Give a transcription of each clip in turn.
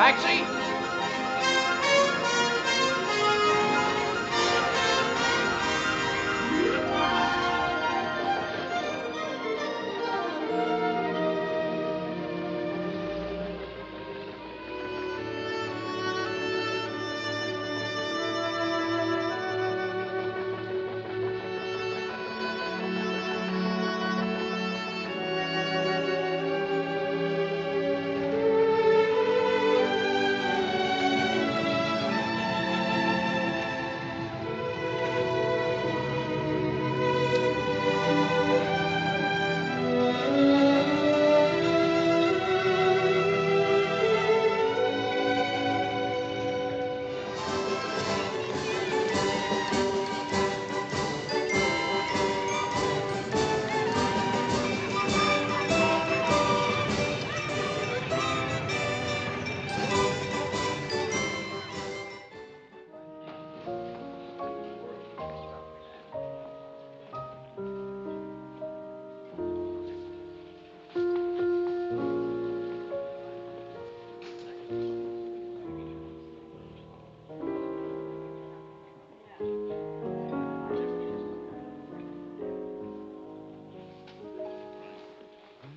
Taxi!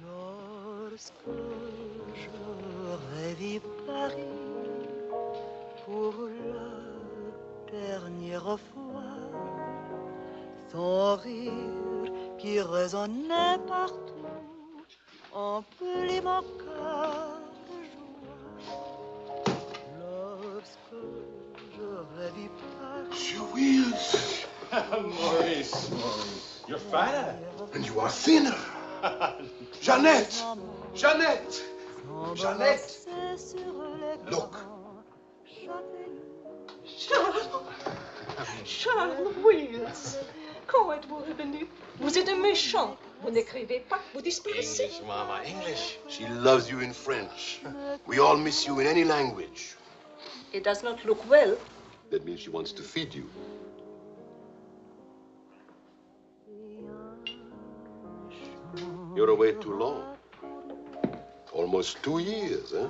Lorsque j'aurais vu Paris pour la dernière fois, son rire qui résonnait partout emplit mon cœur de joie. Lorsque j'aurais vu Paris. Jules! Maurice, you're fatter. And you are thinner. Jeannette! Jeannette! Jeannette! Look. Charles Wills, quand êtes-vous revenu? Vous êtes un méchant. Vous n'écrivez pas, vous disparaissez. English, Mama, English. She loves you in French. We all miss you in any language. It does not look well. That means she wants to feed you. You're away too long. Almost 2 years, huh?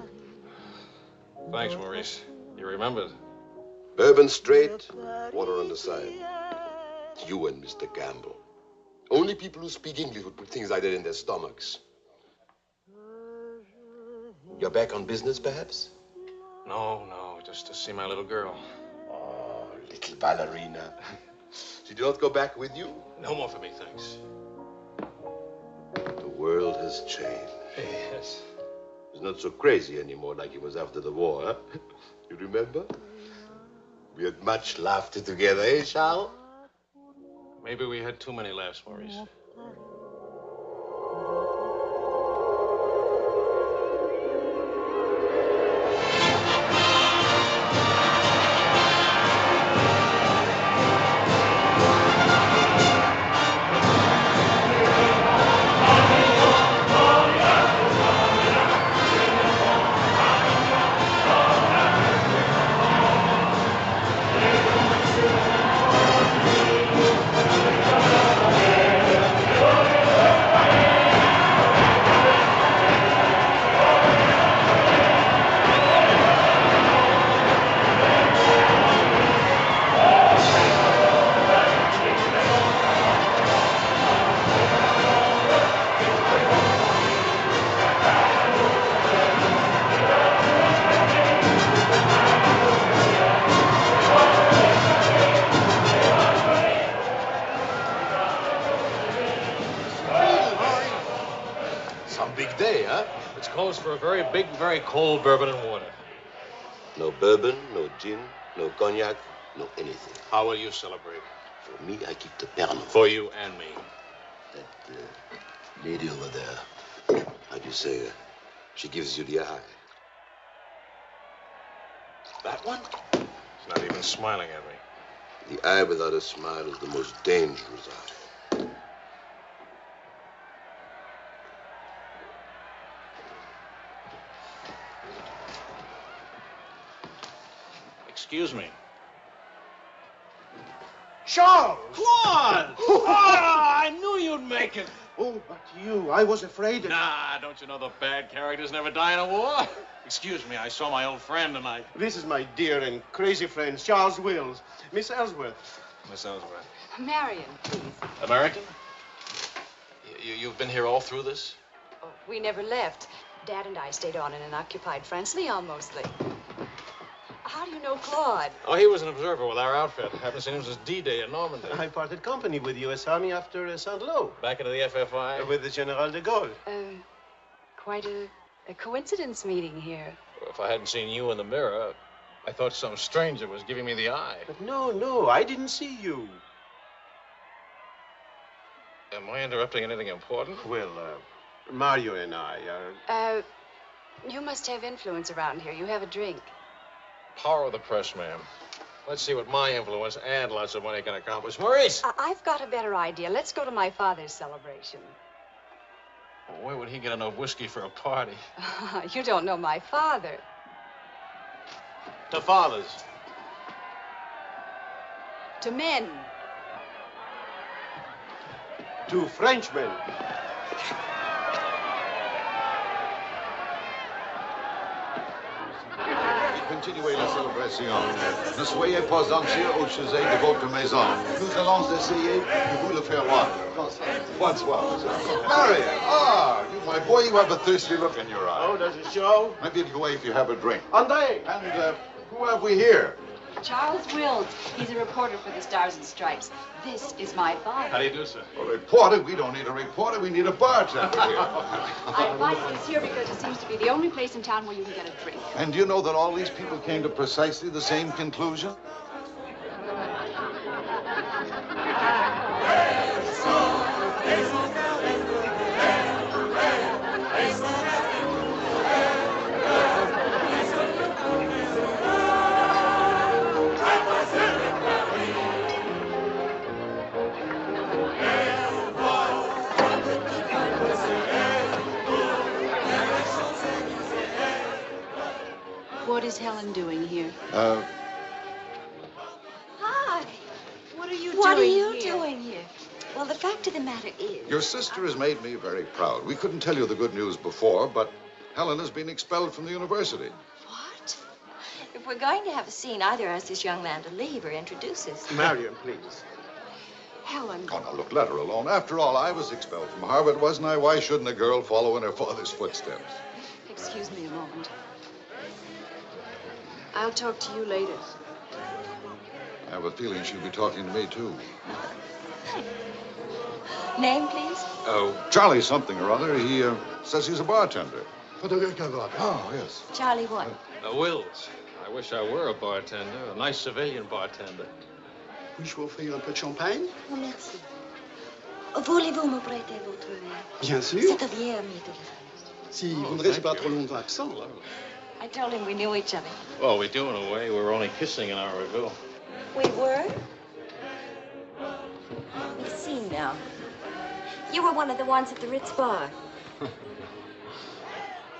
Thanks, Maurice. You remembered. Bourbon straight, water on the side. You and Mr. Gamble. Only people who speak English would put things like that in their stomachs. You're back on business, perhaps? No, just to see my little girl. Oh, little ballerina. She did not go back with you? No more for me, thanks. The world has changed. Yes. It's not so crazy anymore like it was after the war, huh? You remember? We had much laughter together, eh, Charles? Maybe we had too many laughs, Maurice. Some big day, huh? It's closed for a very big, very cold bourbon and water. No bourbon, no gin, no cognac, no anything. How will you celebrate? For me, I keep the Pernod. For you and me. That lady over there, how do you say, she gives you the eye. That one? She's not even smiling at me. The eye without a smile is the most dangerous eye. Excuse me. Charles! Claude! Oh, I knew you'd make it. Oh, but you, I was afraid. Nah, don't you know the bad characters never die in a war? Excuse me, I saw my old friend and This is my dear and crazy friend, Charles Wills. Miss Ellsworth. Miss Ellsworth. Marion, please. American? You've been here all through this? Oh, we never left. Dad and I stayed on in an occupied France, Lyon mostly. How do you know Claude? Oh, he was an observer with our outfit. Haven't seen him since D-Day in Normandy. I parted company with U.S. Army after Saint-Lô. Back into the FFI? With the General de Gaulle. Quite a coincidence meeting here. If I hadn't seen you in the mirror, I thought some stranger was giving me the eye. But no, I didn't see you. Am I interrupting anything important? Well, Mario and I are... You must have influence around here. You have a drink. Power of the press, ma'am. Let's see what my influence and lots of money can accomplish. Maurice! I've got a better idea. Let's go to my father's celebration. Where would he get enough whiskey for a party? You don't know my father. To fathers. To men. Two Frenchmen. Continuez la célébration. Ne soyez pas anxieux au sujet de votre maison. Nous allons essayer de vous le faire voir. Bonsoir, Marion. You, my boy, you have a thirsty look in your eye. Oh, does it show? Maybe it'll go away if you have a drink. André! And who have we here? Charles Wills. He's a reporter for the Stars and Stripes. This is my father. How do you do, sir? A reporter? We don't need a reporter. We need a bartender here. I invited us here because it seems to be the only place in town where you can get a drink. And do you know that all these people came to precisely the same conclusion? What is Helen doing here? Hi. What are you doing here? Well, the fact of the matter is... Your sister has made me very proud. We couldn't tell you the good news before, but Helen has been expelled from the university. What? If we're going to have a scene, either ask this young man to leave or introduce us. Marion, please. Helen. Oh, now, look, let her alone. After all, I was expelled from Harvard, wasn't I? Why shouldn't a girl follow in her father's footsteps? Excuse me a moment. I'll talk to you later. I have a feeling she'll be talking to me, too. Name, please? Oh, Charlie something or other. He says he's a bartender. Oh, yes. Charlie what? Wills. I wish I were a bartender, a nice civilian bartender. Puis-je vous offrir un peu de champagne? Oh, merci. Voulez-vous me prêter votre verre? Bien sûr. C'est un vieil ami de la France. Si vous ne restez pas trop longtemps absent. I told him we knew each other. Well, we do in a way. We were only kissing an hour ago. We were? We see now. You were one of the ones at the Ritz bar.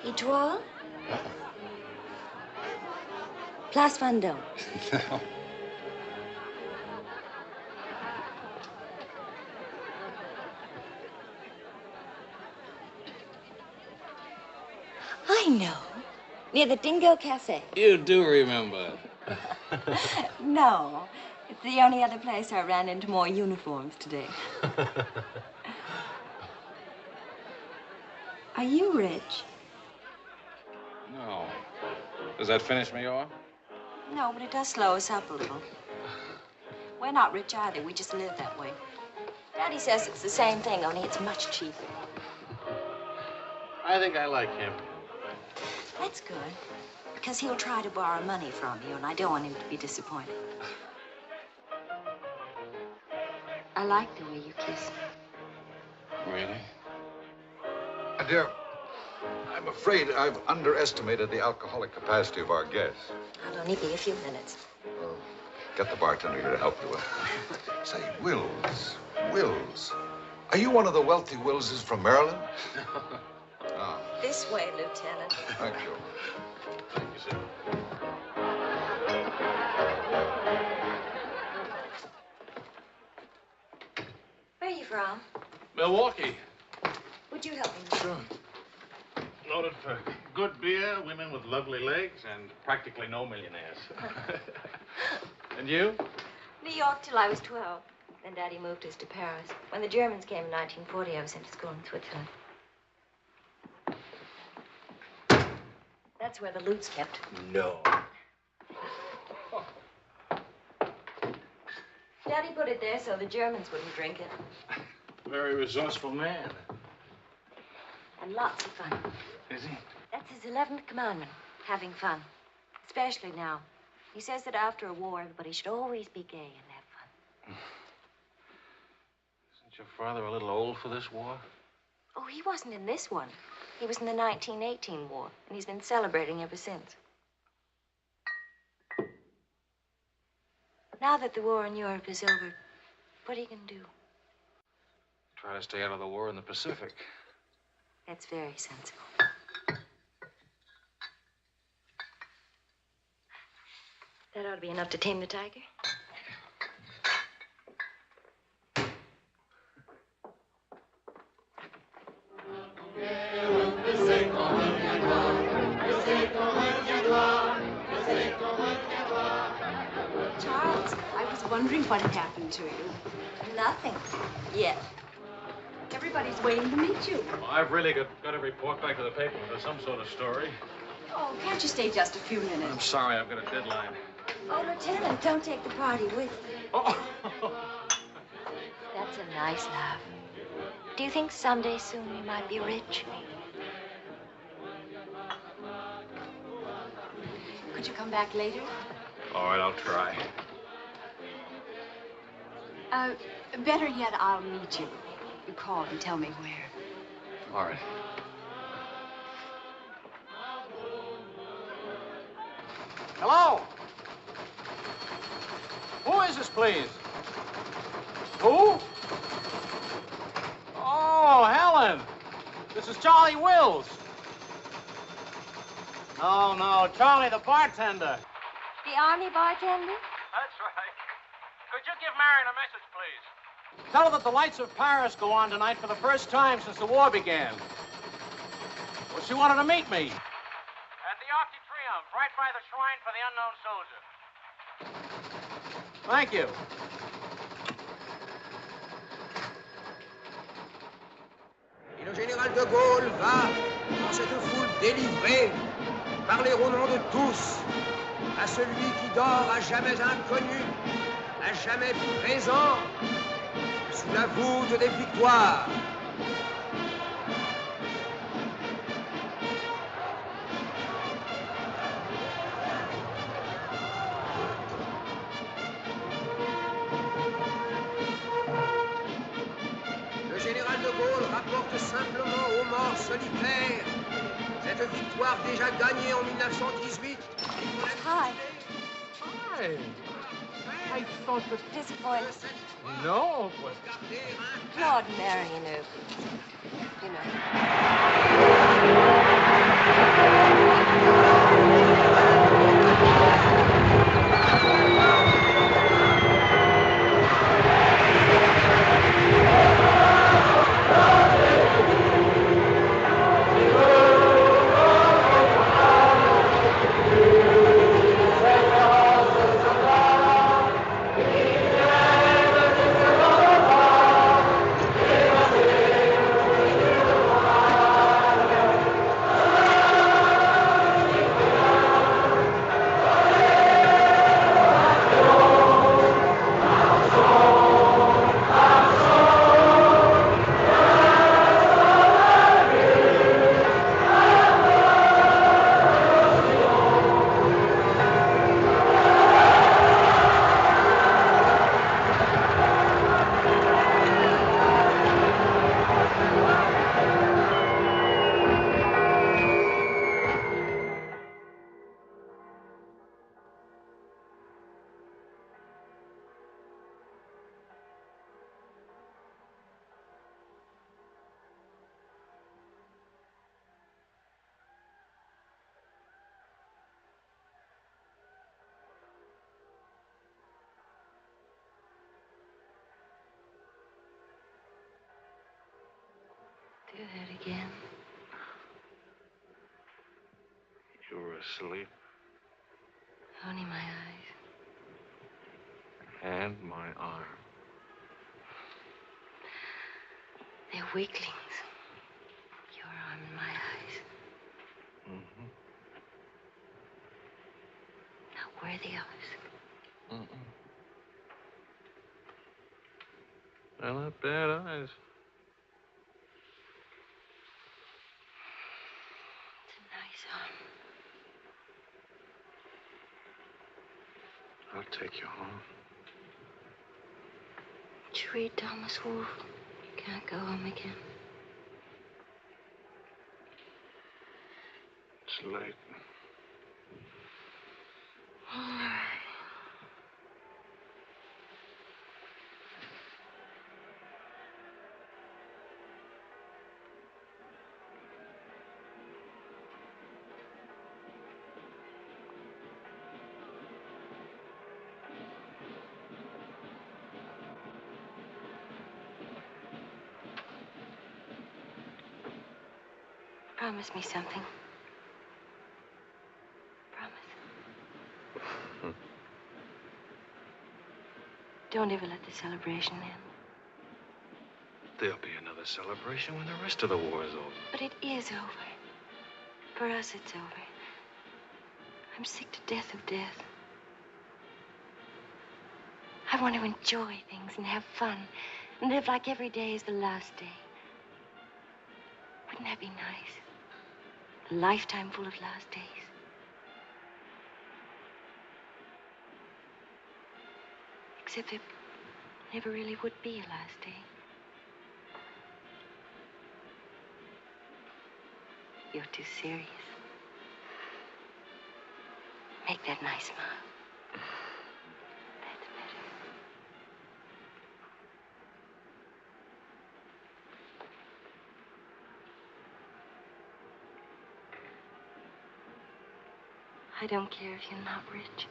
Étoile? Place Vendôme. I know. Near the Dingo Cafe. You do remember. No. It's the only other place I ran into more uniforms today. Are you rich? No. Does that finish me off? No, but it does slow us up a little. We're not rich either. We just live that way. Daddy says it's the same thing, only it's much cheaper. I think I like him. That's good. Because he'll try to borrow money from you, and I don't want him to be disappointed. I like the way you kiss me. Really? My dear, I'm afraid I've underestimated the alcoholic capacity of our guests. I'll only be a few minutes. Well, get the bartender here to help you. Say, Wills. Are you one of the wealthy Willses from Maryland? Oh, This way, Lieutenant. thank you. Thank you, sir. Where are you from? Milwaukee. Would you help me? Sure. Noted for good beer, women with lovely legs, and practically no millionaires. And you? New York till I was 12. Then Daddy moved us to Paris. When the Germans came in 1940, I was sent to school in Switzerland. That's where the loot's kept. No. Daddy put it there so the Germans wouldn't drink it. Very resourceful man. And lots of fun. Is he? That's his 11th commandment, having fun. Especially now. He says that after a war, everybody should always be gay and have fun. Isn't your father a little old for this war? Oh, he wasn't in this one. He was in the 1918 war, and he's been celebrating ever since. Now that the war in Europe is over, what are you gonna do? Try to stay out of the war in the Pacific. That's very sensible. That ought to be enough to tame the tiger. Charles, I was wondering what had happened to you. Nothing. Yet. Everybody's waiting to meet you. Well, I've really got to report back to the paper for some sort of story. Oh, can't you stay just a few I'm minutes? sorry, I've got a deadline. Oh, Lieutenant, don't take the party with you. Oh. That's a nice laugh. Do you think someday soon we might be rich? Could you come back later? All right, I'll try. Better yet, I'll meet you. You call and tell me where. All right. Hello? Who is this, please? Who? Oh, Helen. This is Charlie Wills. No, Charlie, the bartender. The army bartender? That's right. Could you give Marion a message, please? Tell her that the lights of Paris go on tonight for the first time since the war began. Well, she wanted to meet me. At the Arc de Triomphe, right by the shrine for the unknown soldier. Thank you. Et le général de Gaulle va, dans cette foule délivrée, parler au nom de tous, à celui qui dort à jamais inconnu, à jamais présent, sous la voûte des victoires. Le général de Gaulle rapporte simplement aux morts solitaires cette victoire déjà gagnée en 1918. Hi. Hi. I thought that... Disappointed. No, but... Claude Marion, you know. Do that again. You were asleep. Only my eyes. And my arm. They're weaklings. Your arm and my eyes. Mm-hmm. Not worthy of us. Mm-mm. They're not bad eyes. It's a nice arm. I'll take you home. Did you read Thomas Wolfe? You can't go home again. It's late. All right. Promise me something. Promise. Don't ever let the celebration end. There'll be another celebration when the rest of the war is over. But it is over. For us, it's over. I'm sick to death of death. I want to enjoy things and have fun and live like every day is the last day. Wouldn't that be nice? A lifetime full of last days. Except there never really would be a last day. You're too serious. Make that nice smile. That's better. I don't care if you're not rich.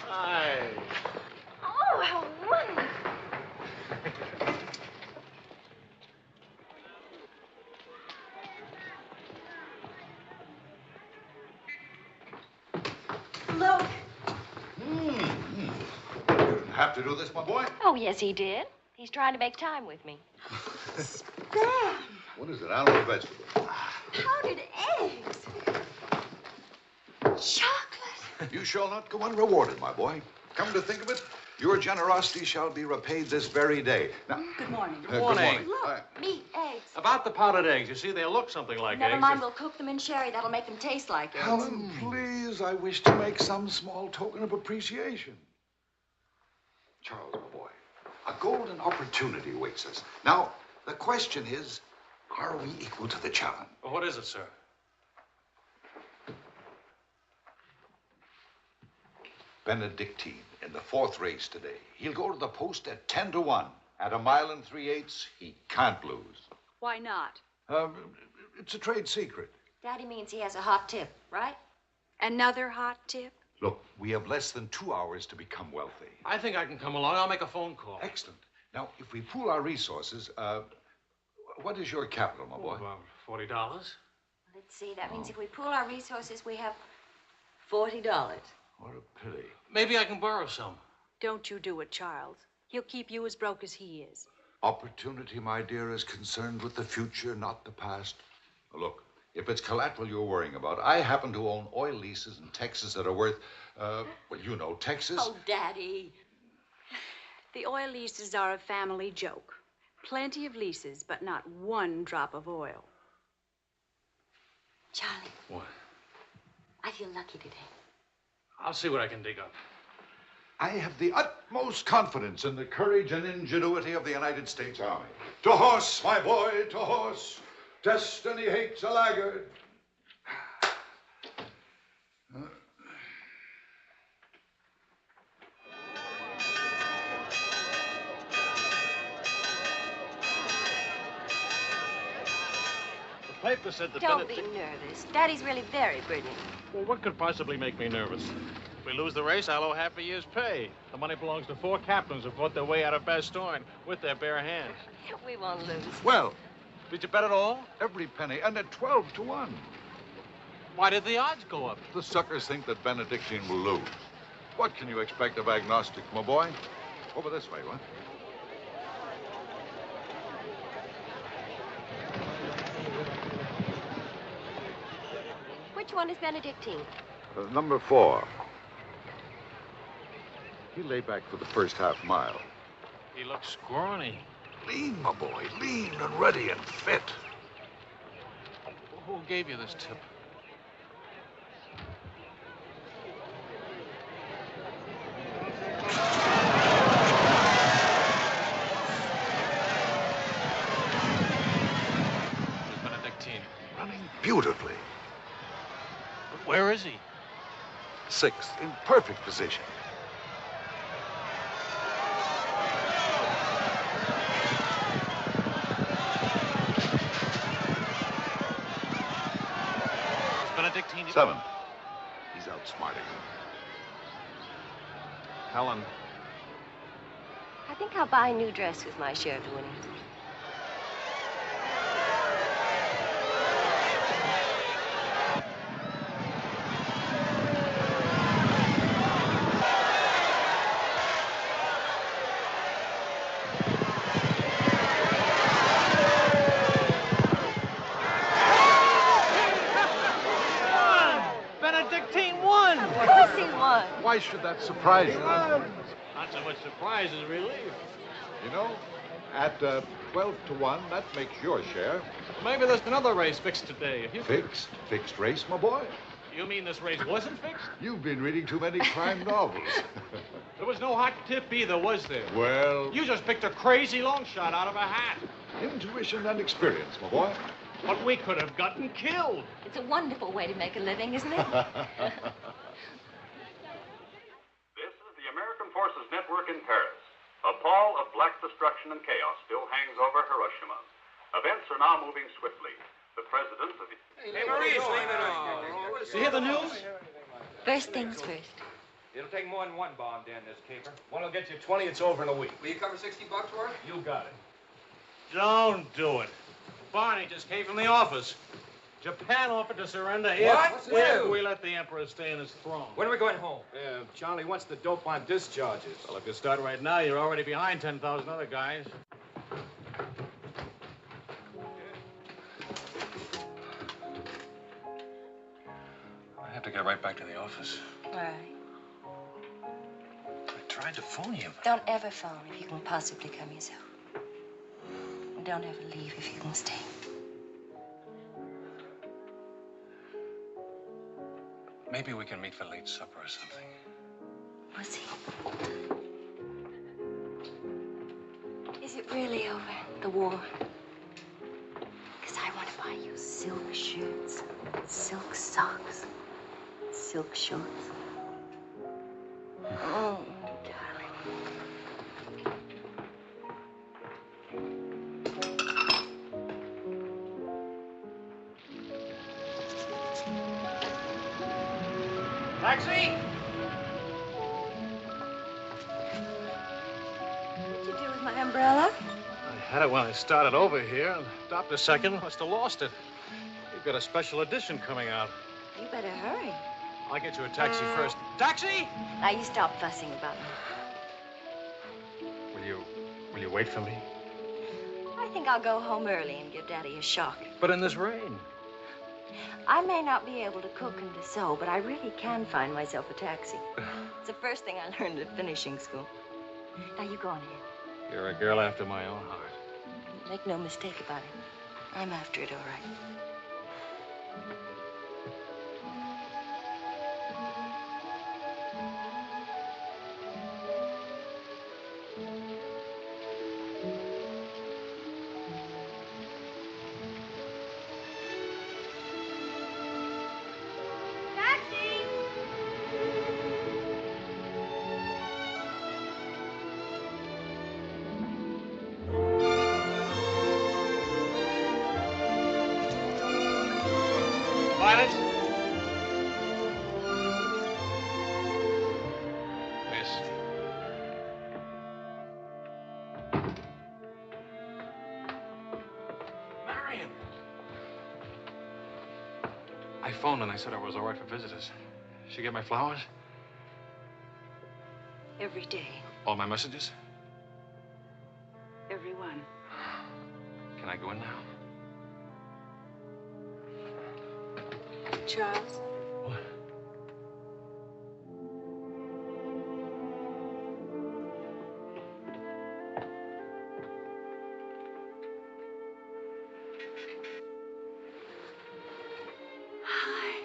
Hi. Oh, how wonderful. Look. You didn't have to do this, my boy. Oh, yes, he did. He's trying to make time with me. Spam. What is it? Animal or vegetable? Powdered eggs. Chocolate. You shall not go unrewarded, my boy. Come to think of it, your generosity shall be repaid this very day. Now, Good morning. Good morning. Look, meat, eggs. About the powdered eggs, you see, they look something like Never eggs. mind, we'll cook them in sherry. That'll make them taste like eggs. Helen, please, I wish to make some small token of appreciation. Charles, my boy, a golden opportunity awaits us. Now, the question is, are we equal to the challenge? Well, what is it, sir? Benedictine in the 4th race today. He'll go to the post at 10 to 1. At a mile and 3/8, he can't lose. Why not? It's a trade secret. Daddy means he has a hot tip, right? Another hot tip? Look, we have less than 2 hours to become wealthy. I think I can come along. I'll make a phone call. Excellent. Now, if we pool our resources, what is your capital, my boy? About $40. Let's see. That means if we pool our resources, we have $40. What a pity. Maybe I can borrow some. Don't you do it, Charles. He'll keep you as broke as he is. Opportunity, my dear, is concerned with the future, not the past. Look, if it's collateral you're worrying about, I happen to own oil leases in Texas that are worth, well, you know, Texas. Oh, Daddy. The oil leases are a family joke. Plenty of leases, but not one drop of oil. Charlie. What? I feel lucky today. I'll see what I can dig up. I have the utmost confidence in the courage and ingenuity of the United States Army. To horse, my boy, to horse. Destiny hates a laggard. paper said that Don't be nervous. Daddy's really very brilliant. Well, what could possibly make me nervous? If we lose the race, I'll owe half a year's pay. The money belongs to 4 captains who fought their way out of Bastogne with their bare hands. We won't lose. Well, Did you bet it all? every penny, and at 12 to 1. Why did the odds go up? The suckers think that Benedictine will lose. What can you expect of agnostics, my boy? Over this way, what? Which one is Benedictine? Number 4. He lay back for the first half mile. He looks scrawny. Lean, my boy, lean and ready and fit. Who gave you this tip? Where's Benedictine? Running beautifully. But where is he? 6th, in perfect position. Is Benedictine... 7th. He's outsmarting. Helen. I think I'll buy a new dress with my share of the winnings. Benedictine won! Of course he won. Why should that surprise you? Not so much surprise as relief. You know, at 12 to 1, that makes your share. Maybe there's another race fixed today. If you... Fixed race, my boy. You mean this race wasn't fixed? You've been reading too many crime novels. There was no hot tip either, was there? Well, You just picked a crazy long shot out of a hat. intuition and experience, my boy. But we could have gotten killed. It's a wonderful way to make a living, isn't it? This is the American Forces Network in Paris. A pall of black destruction and chaos still hangs over Hiroshima. Events are now moving swiftly. The president of the... Hey, Maurice, leave it on. You hear the news? First things first. It'll take more than one bomb down this caper. One will get you 20, it's over in a week. Will you cover $60 for it? You got it. Don't do it. Barney just came from the office. Japan offered to surrender What? if we let the Emperor stay in his throne. When are we going home? Charlie wants the dope on discharges. Well, if you start right now, you're already behind 10,000 other guys. I have to get right back to the office. All right. I tried to phone you. Don't ever phone if you can possibly come yourself. And don't ever leave if you can stay. Maybe we can meet for late supper or something. We'll see. Is it really over, the war? Because I want to buy you silk shirts, silk socks, silk shorts. Oh, darling. Taxi! What'd you do with my umbrella? I had it when I started over here and stopped a second. Must have lost it. You've got a special edition coming out. You better hurry. I'll get you a taxi first. Taxi! Now you stop fussing about me. Will you wait for me? I think I'll go home early and give Daddy a shock. But in this rain. I may not be able to cook and to sew, but I really can find myself a taxi. It's the first thing I learned at finishing school. Now you go on ahead. You're a girl after my own heart. Make no mistake about it. I'm after it, all right. got it? Miss. Marion. I phoned and I said I was all right for visitors. She get my flowers? Every day. All my messages? Every one. Can I go in now? Charles? What? Hi.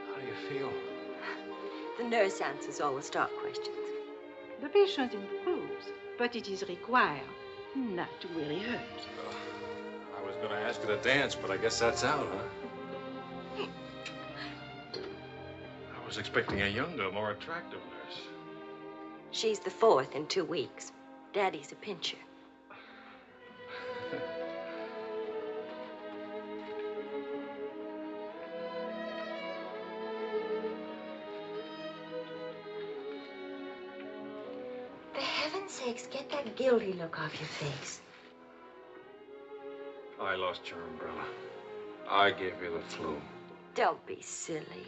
How do you feel? The nurse answers all the stock questions. The patient improves, but it is required not to really hurt. I was going to ask her to dance, but I guess that's out, huh? I was expecting a younger, more attractive nurse. She's the 4th in 2 weeks. Daddy's a pincher. For heaven's sakes, get that guilty look off your face. I lost your umbrella. I gave you the flu. Don't be silly.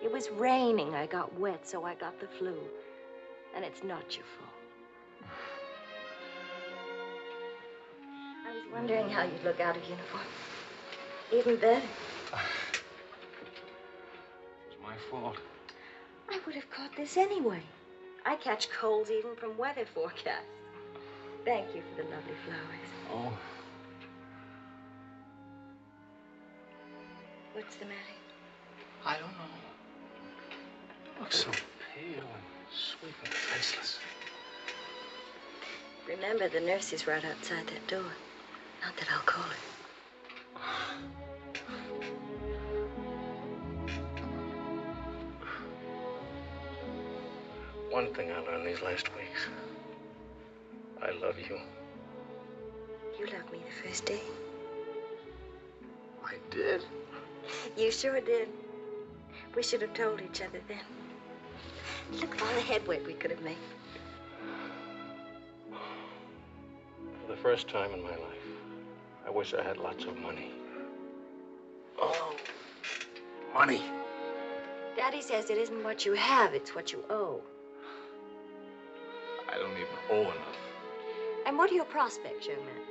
It was raining. I got wet, so I got the flu. And it's not your fault. I was wondering how you'd look out of uniform. Even better. It was my fault. I would have caught this anyway. I catch colds even from weather forecasts. Thank you for the lovely flowers. Oh. What's the matter? I don't know. You look so pale and sweet and faceless. Remember, the nurse is right outside that door. Not that I'll call her. One thing I learned these last weeks. I love you. You loved me the first day. I did? You sure did. We should have told each other then. Look at all the headway we could have made. For the first time in my life, I wish I had lots of money. Oh, money. Daddy says it isn't what you have, it's what you owe. I don't even owe enough. And what are your prospects, young man?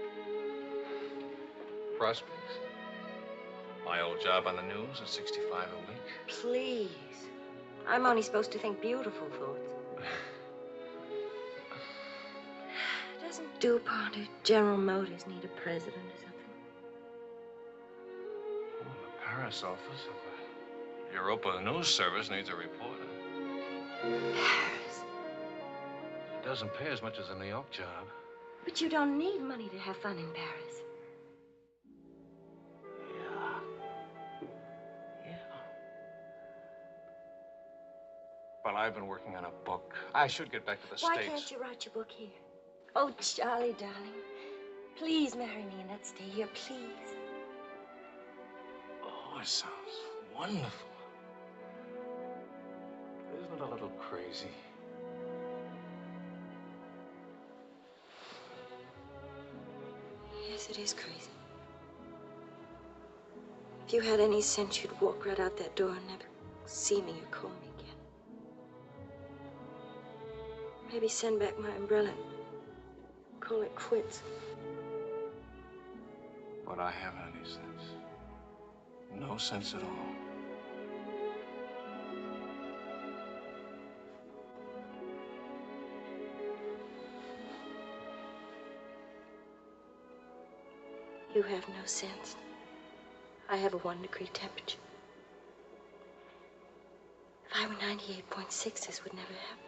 Prospects? My old job on the news at 65 a week. Please. I'm only supposed to think beautiful thoughts. Doesn't DuPont or General Motors need a president or something? Oh, the Paris office of the Europa News Service needs a reporter. Paris? It doesn't pay as much as a New York job. But you don't need money to have fun in Paris. Well, I've been working on a book. I should get back to the Why States. can't you write your book here? Oh, Charlie, darling. Please marry me and let's stay here, please. Oh, it sounds wonderful. Isn't it a little crazy? Yes, it is crazy. If you had any sense, you'd walk right out that door and never see me or call me again. Maybe send back my umbrella and call it quits. But I haven't any sense. No sense at all. You have no sense. I have a 1-degree temperature. If I were 98.6, this would never happen.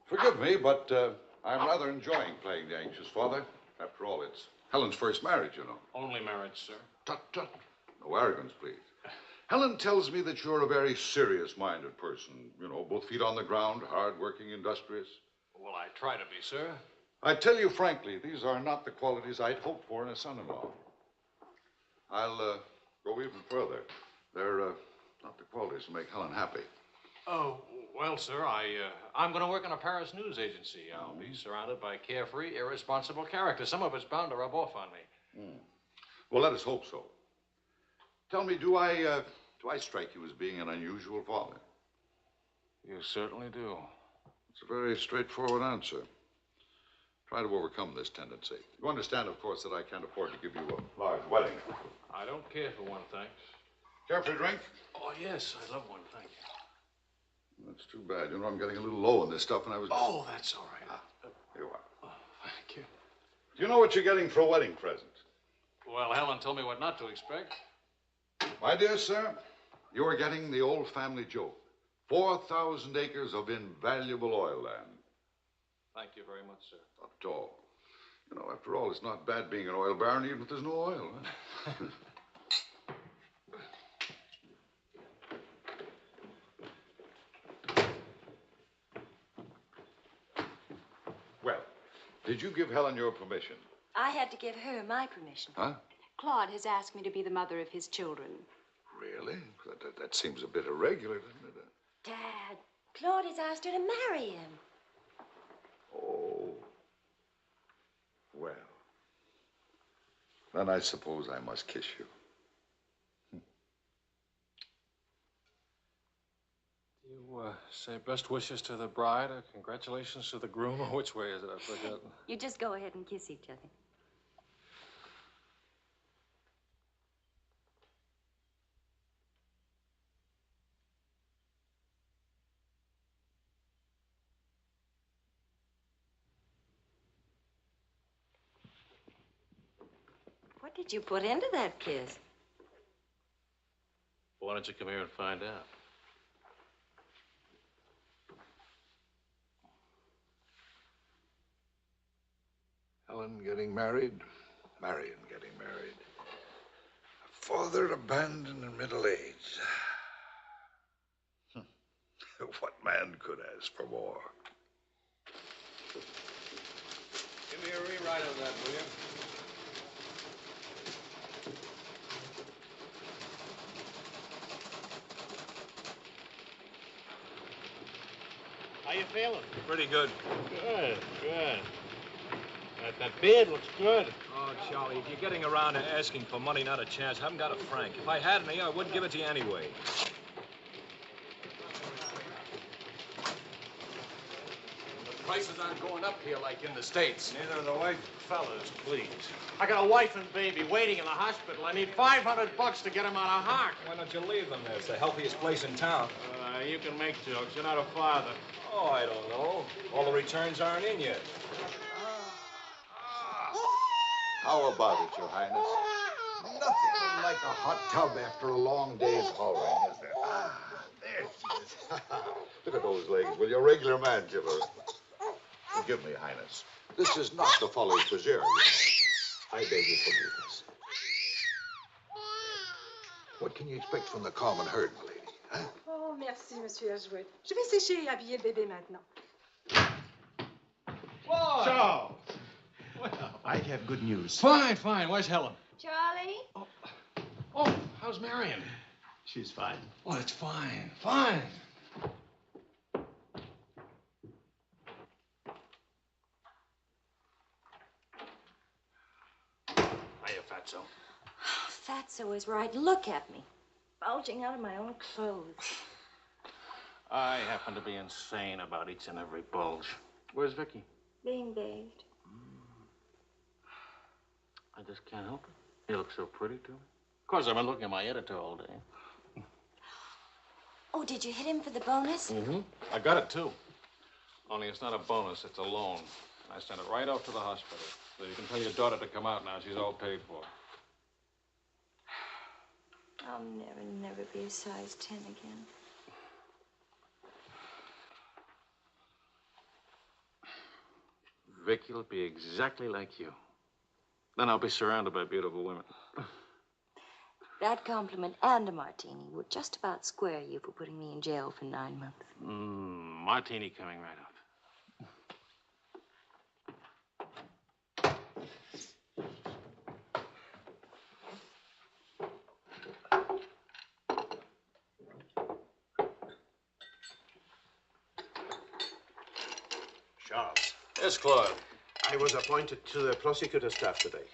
Forgive me, but I'm rather enjoying playing the anxious father. After all, it's Helen's first marriage, you know. Only marriage, sir. Tut, tut. No arrogance, please. Helen tells me that you're a very serious-minded person. You know, both feet on the ground, hard-working, industrious. Well, I try to be, sir. I tell you frankly, these are not the qualities I'd hoped for in a son-in-law. I'll go even further. They're not the qualities that make Helen happy. Oh, well, sir, I'm going to work in a Paris news agency. I'll be surrounded by carefree, irresponsible characters. Some of it's bound to rub off on me. Well, let us hope so. Tell me, do I strike you as being an unusual father? You certainly do. It's a very straightforward answer. Try to overcome this tendency. You understand, of course, that I can't afford to give you a large wedding. I don't care for one, thanks. Care for a drink? Oh, yes, I love one, thank you. That's too bad. You know, I'm getting a little low on this stuff, and I was... Oh, that's all right. Here you are. Oh, thank you. Do you know what you're getting for a wedding present? Well, Helen told me what not to expect. My dear sir, you're getting the old family joke. 4,000 acres of invaluable oil land. Thank you very much, sir. Not at all. You know, after all, it's not bad being an oil baron, even if there's no oil. Huh? Well, did you give Helen your permission? I had to give her my permission. Huh? Claude has asked me to be the mother of his children. Really? That seems a bit irregular, doesn't it? Dad, Claude has asked her to marry him. Oh. Well. Then I suppose I must kiss you. You say best wishes to the bride or congratulations to the groom, or which way is it? I've forgotten. You just go ahead and kiss each other. What did you put into that kiss? Why don't you come here and find out? Helen getting married, Marion getting married. A father abandoned in middle age. What man could ask for more? Give me a rewrite of that, will you? How you feeling? Pretty good. Good, good. That beard looks good. Oh, Charlie, if you're getting around to asking for money, not a chance. I haven't got a franc. If I had any, I wouldn't give it to you anyway. The prices aren't going up here like in the States. Neither are the white fellas, please. I got a wife and baby waiting in the hospital. I need $500 to get them out of Hart. Why don't you leave them there? It's the healthiest place in town. You can make jokes. You're not a father. Oh, I don't know. All the returns aren't in yet. How about it, Your Highness? Nothing like a hot tub after a long day's hauling, is there? There she is. Look at those legs. Will you, a regular man, give her? Forgive me, Highness. This is not the Folie Bergère. I beg your forgiveness. What can you expect from the common herd, my lady? Huh? Oh, merci, Monsieur Ashwood. Je vais sécher et habiller le bébé maintenant. Boy! Charles! Well, I have good news. Fine, fine. Where's Helen? Charlie? Oh, how's Marion? She's fine. Oh, it's fine, fine. Hiya, Fatso. Fatso is right. Look at me. Bulging out of my own clothes. I happen to be insane about each and every bulge. Where's Vicky? Being bathed. I just can't help it. You look so pretty to me. Of course, I've been looking at my editor all day. Oh, did you hit him for the bonus? Mm-hmm. I got it, too. Only it's not a bonus, it's a loan. I sent it right off to the hospital. So you can tell your daughter to come out now. She's all paid for. I'll never be a size 10 again. Vicky'll be exactly like you. Then I'll be surrounded by beautiful women. That compliment and a martini would just about square you for putting me in jail for 9 months. Martini coming right up. Charles. Yes, Claude. I was appointed to the prosecutor's staff today.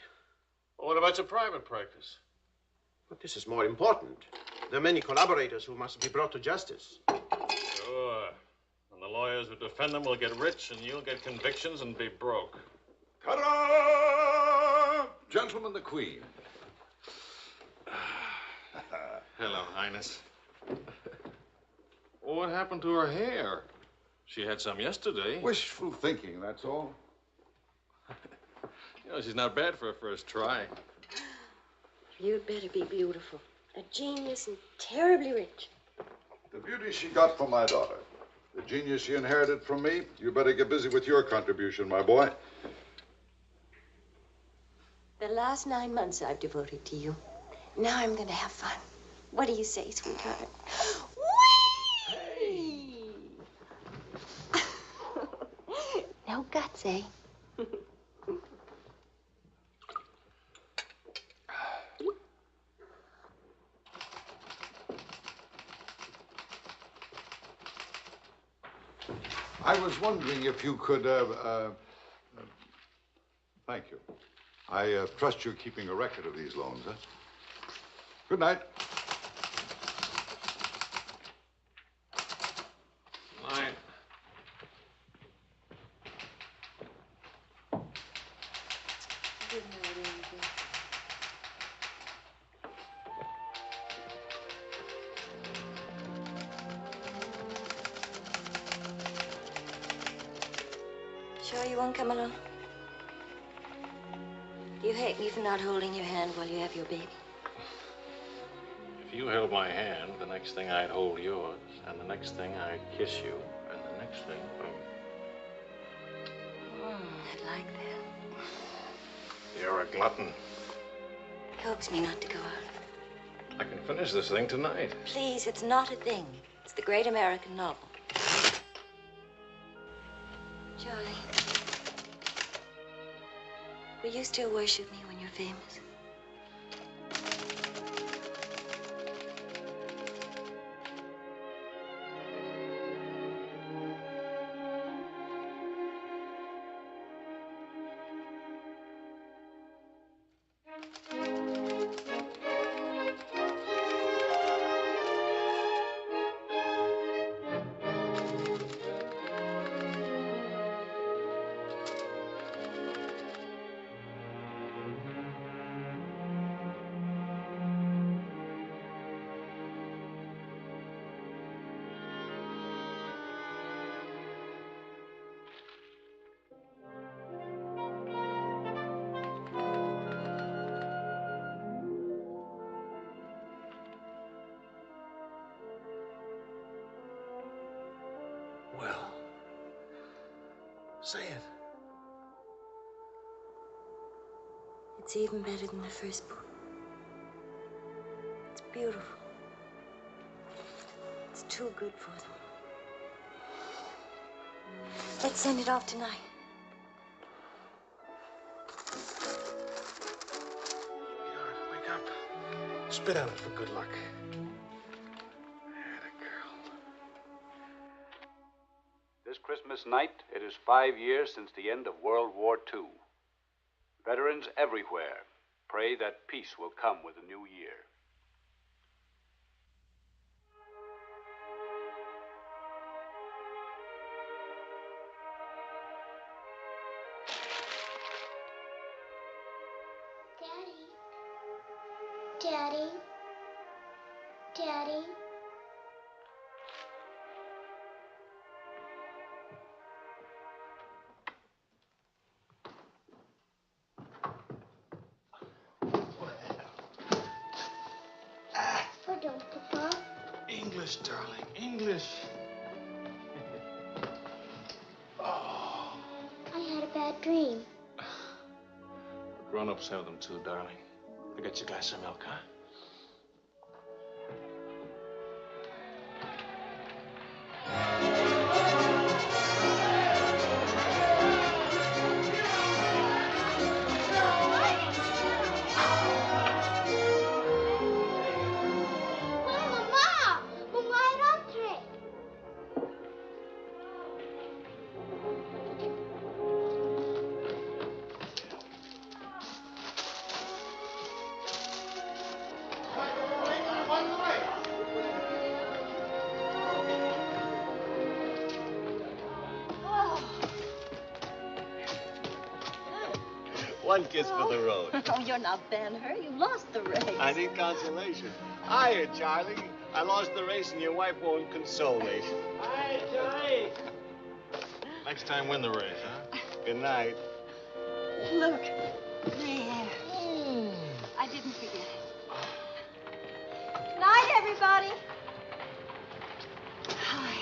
What about your private practice? But this is more important. There are many collaborators who must be brought to justice. Sure. And the lawyers who defend them will get rich, and you'll get convictions and be broke. Ta-da! Gentlemen, the Queen. Hello, Highness. What happened to her hair? She had some yesterday. Wishful thinking, that's all. You know, she's not bad for a first try. You'd better be beautiful. A genius and terribly rich. The beauty she got from my daughter. The genius she inherited from me. You better get busy with your contribution, my boy. The last 9 months I've devoted to you. Now I'm going to have fun. What do you say, sweetheart? Whee! No guts, eh? I was wondering if you could, thank you. I trust you're keeping a record of these loans, huh? Good night. Night. Good night, Angel. Sure you won't come along? You hate me for not holding your hand while you have your baby. If you held my hand, the next thing I'd hold yours, and the next thing I'd kiss you, and the next thing, I'd like that. You're a glutton. Coax me not to go out. I can finish this thing tonight. Please, it's not a thing. It's the great American novel. Charlie, will you still worship me when you're famous? Well, say it. It's even better than the first book. It's beautiful. It's too good for them. Let's send it off tonight. Sweetheart, wake up. Spit on it for good luck. This Christmas night, it is 5 years since the end of World War II. Veterans everywhere pray that peace will come with the new year. Daddy. Daddy. Pardon, Papa. English, darling, English. I had a bad dream. Grown-ups have them too, darling. I get you a glass of milk, huh? One kiss for the road. Oh, you're not Ben-Hur. You lost the race. I need consolation. Hiya, Charlie. I lost the race and your wife won't console me. Hi, Charlie. Next time, win the race, huh? Good night. Look, there. I didn't forget it. Night, everybody. Hi.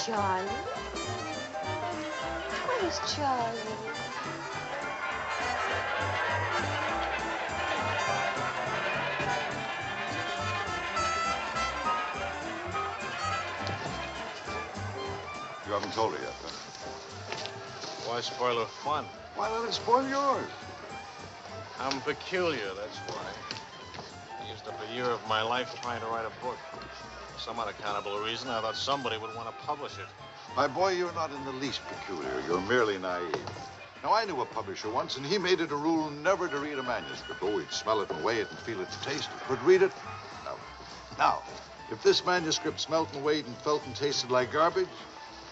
Charlie. Where's Charlie? You haven't told her yet, huh? Why spoil her fun? Why let it spoil yours? I'm peculiar, that's why. I used up a year of my life trying to write a book. For some unaccountable reason, I thought somebody would want to publish it. My boy, you're not in the least peculiar. You're merely naive. Now, I knew a publisher once, and he made it a rule never to read a manuscript. Oh, he'd smell it and weigh it and feel it and taste it. But read it? No. Now, if this manuscript smelt and weighed and felt and tasted like garbage,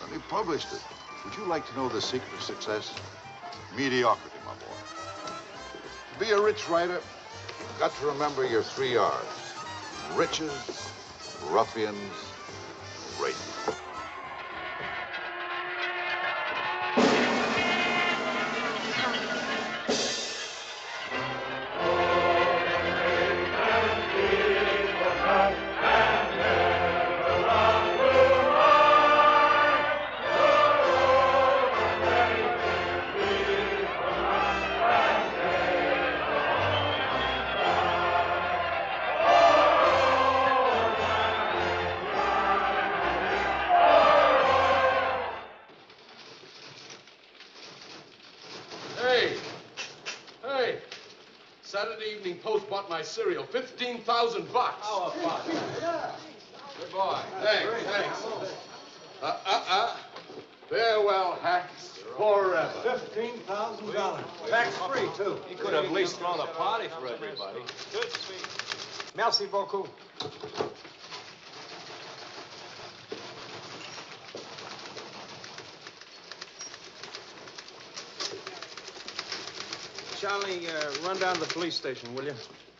then he published it. Would you like to know the secret of success? Mediocrity, my boy. To be a rich writer, you've got to remember your 3 R's. Riches, ruffians, rape. Saturday Evening Post bought my cereal. $15,000. How about it? Yeah. Good boy. Thanks. Farewell, hacks. Forever. $15,000. Tax-free, too. He could have at least thrown a party for everybody. Good speech. Merci beaucoup. Charlie, run down to the police station, will you?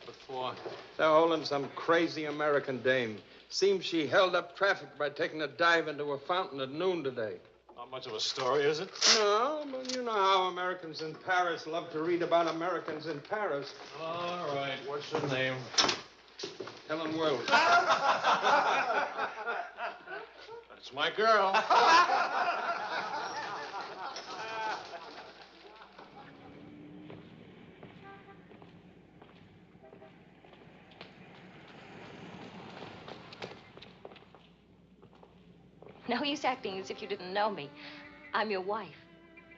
What for? They're holding some crazy American dame. Seems she held up traffic by taking a dive into a fountain at noon today. Not much of a story, is it? No, but you know how Americans in Paris love to read about Americans in Paris. All right. What's her name? Helen Wells. That's my girl. No use acting as if you didn't know me. I'm your wife.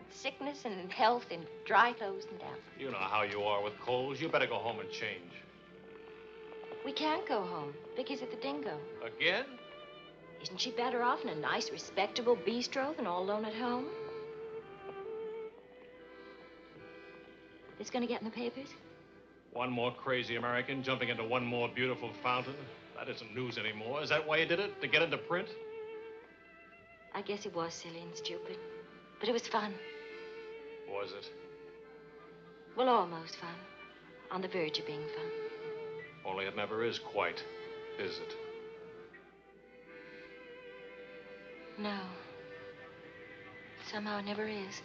Sickness and health and dry clothes and death. You know how you are with colds. You better go home and change. We can't go home. Vicky's at the Dingo. Again? Isn't she better off in a nice, respectable bistro than all alone at home? This gonna get in the papers? One more crazy American jumping into one more beautiful fountain. That isn't news anymore. Is that why you did it? To get into print? I guess it was silly and stupid. But it was fun. Was it? Well, almost fun. On the verge of being fun. Only it never is quite, is it? No. Somehow it never is.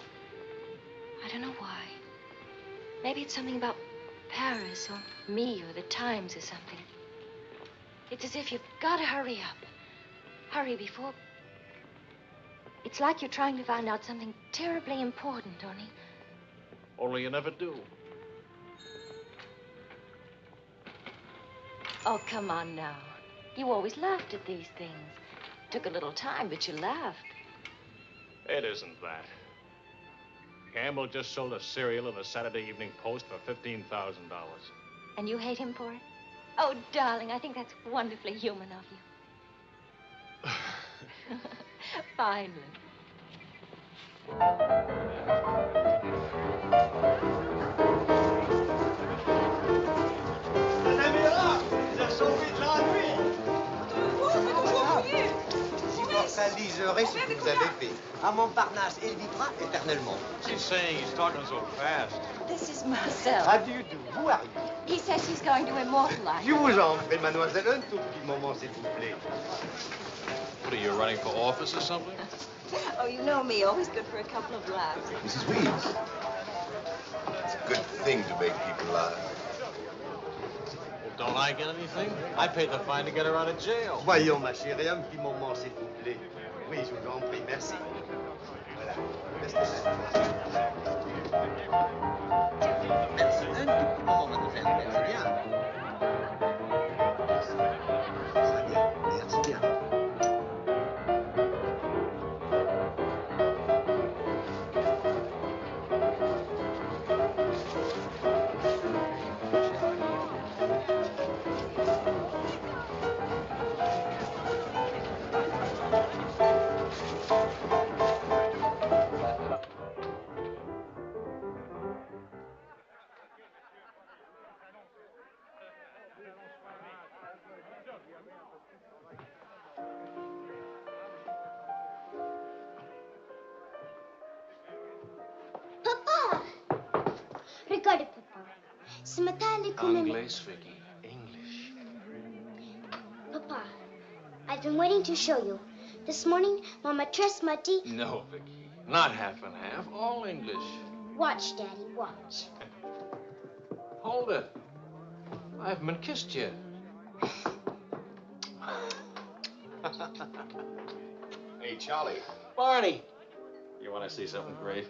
I don't know why. Maybe it's something about Paris or me or the Times or something. It's as if you've got to hurry up. Hurry before It's like you're trying to find out something terribly important, Tony. Only you never do. Oh, come on now. You always laughed at these things. Took a little time, but you laughed. It isn't that. Campbell just sold a serial in the Saturday Evening Post for $15,000. And you hate him for it? Oh, darling, I think that's wonderfully human of you. Finally. Madame est là. Ils ont sauvé de l'ennui. Immortaliserai ce que vous avez fait. À Montparnasse, il vivra éternellement. She's saying he's talking so fast. This is Marcel. How do you do? Who are you? He says he's going to immortalize. Je vous en prie, mademoiselle, un tout petit moment, s'il vous plaît. What are you, running for office or something? Oh, you know me, always good for a couple of laughs. Mrs. Weeds. It's a good thing to make people laugh. Well, don't I get anything? I paid the fine to get her out of jail. Voyons, ma chérie, un petit moment, s'il vous plaît. Oui, je vous en prie, merci. Voilà. Restez là. Merci. Un tout petit moment, mademoiselle. Merci bien. Très bien. Merci bien. Regardez, papa. Ce matin, à l'école... English, Vicky. English. Papa, I've been waiting to show you. This morning, Mama dressed Muddy. No, Vicky. Not half and half. All English. Watch, Daddy, watch. Hold it. I haven't been kissed yet. Hey, Charlie. Barney. You want to see something great?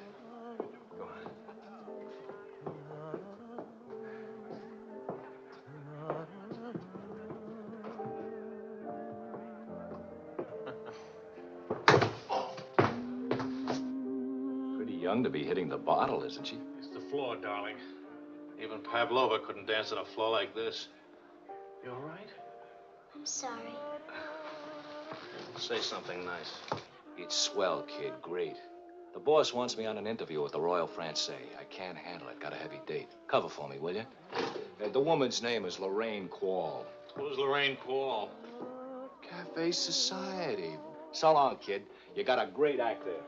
Go on. Pretty young to be hitting the bottle, isn't she? It's the floor, darling. Even Pavlova couldn't dance on a floor like this. You all right? I'm sorry. Say something nice. It's swell, kid. Great. The boss wants me on an interview with the Royal Francais. I can't handle it. Got a heavy date. Cover for me, will you? The woman's name is Lorraine Quall. Who's Lorraine Quall? Cafe Society. So long, kid. You got a great act there.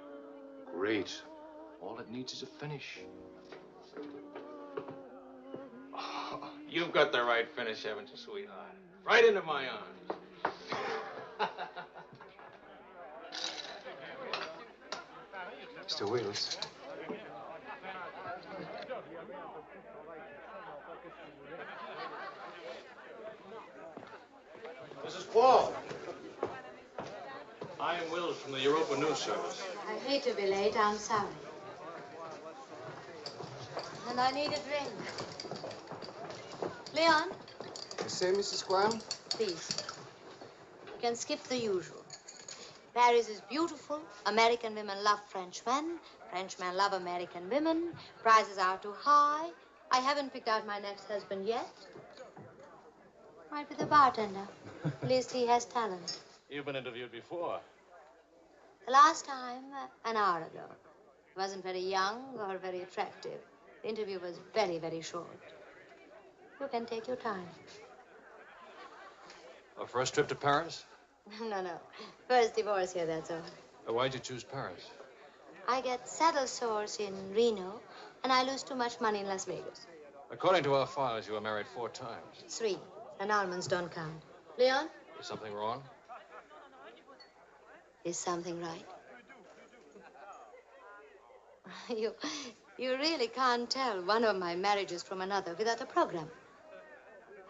Great. All it needs is a finish. Oh, you've got the right finish, haven't you, sweetheart? Right into my arms. Mr. Wills. Mrs. Quall. I am Wills from the Europa News Service. I hate to be late. I'm sorry. And I need a drink. Leon? You say, Mrs. Squire? Please. You can skip the usual. Paris is beautiful. American women love French men. French men love American women. Prices are too high. I haven't picked out my next husband yet. Might be the bartender. At least he has talent. You've been interviewed before. The last time, an hour ago. He wasn't very young or very attractive. The interview was very, very short. You can take your time. A first trip to Paris? No. First divorce here, that's all. Why'd you choose Paris? I get saddle sores in Reno, and I lose too much money in Las Vegas. According to our files, you were married 4 times. 3. Annulments don't count. Leon? Is something wrong? Is something right? You really can't tell one of my marriages from another without a program.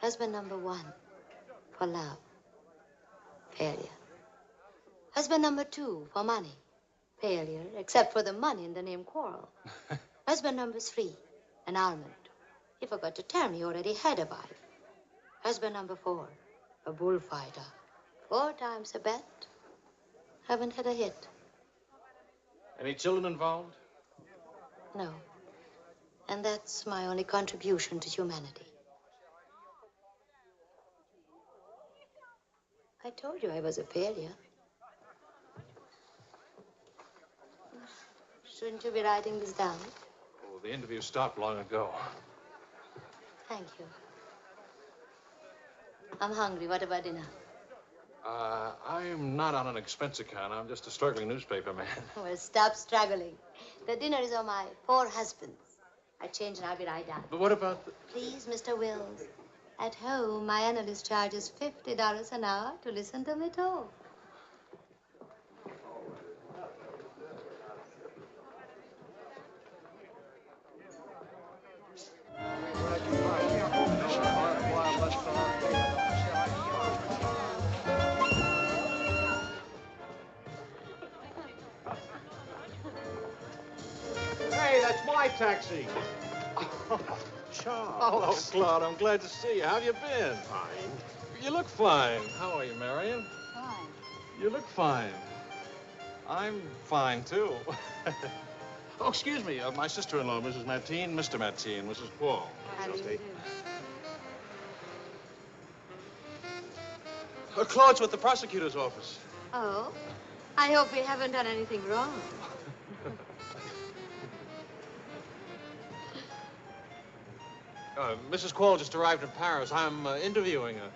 Husband number 1, for love. Failure. Husband number 2, for money. failure, except for the money and the name Quarrel. Husband number 3, an almond. He forgot to tell me he already had a wife. Husband number 4, a bullfighter. 4 times a bet. Haven't had a hit. Any children involved? No. And that's my only contribution to humanity. I told you I was a failure. Shouldn't you be writing this down? Oh, the interview stopped long ago. Thank you. I'm hungry. What about dinner? I'm not on an expense account. I'm just a struggling newspaper man. Well, stop struggling. The dinner is on my 4 husbands. I change and I'll be right down. But what about the... Please, Mr. Wills. At home, my analyst charges $50 an hour to listen to me talk. Hey, that's my taxi. Charles. Hello, Claude. I'm glad to see you. How have you been? Fine. You look fine. How are you, Marion? Fine. You look fine. I'm fine, too. Oh, excuse me. My sister-in-law, Mrs. Mateen, Mr. Mateen, Mrs. Paul. How do you do? Claude's with the prosecutor's office. Oh? I hope we haven't done anything wrong. Mrs. Quall just arrived in Paris. I'm interviewing her.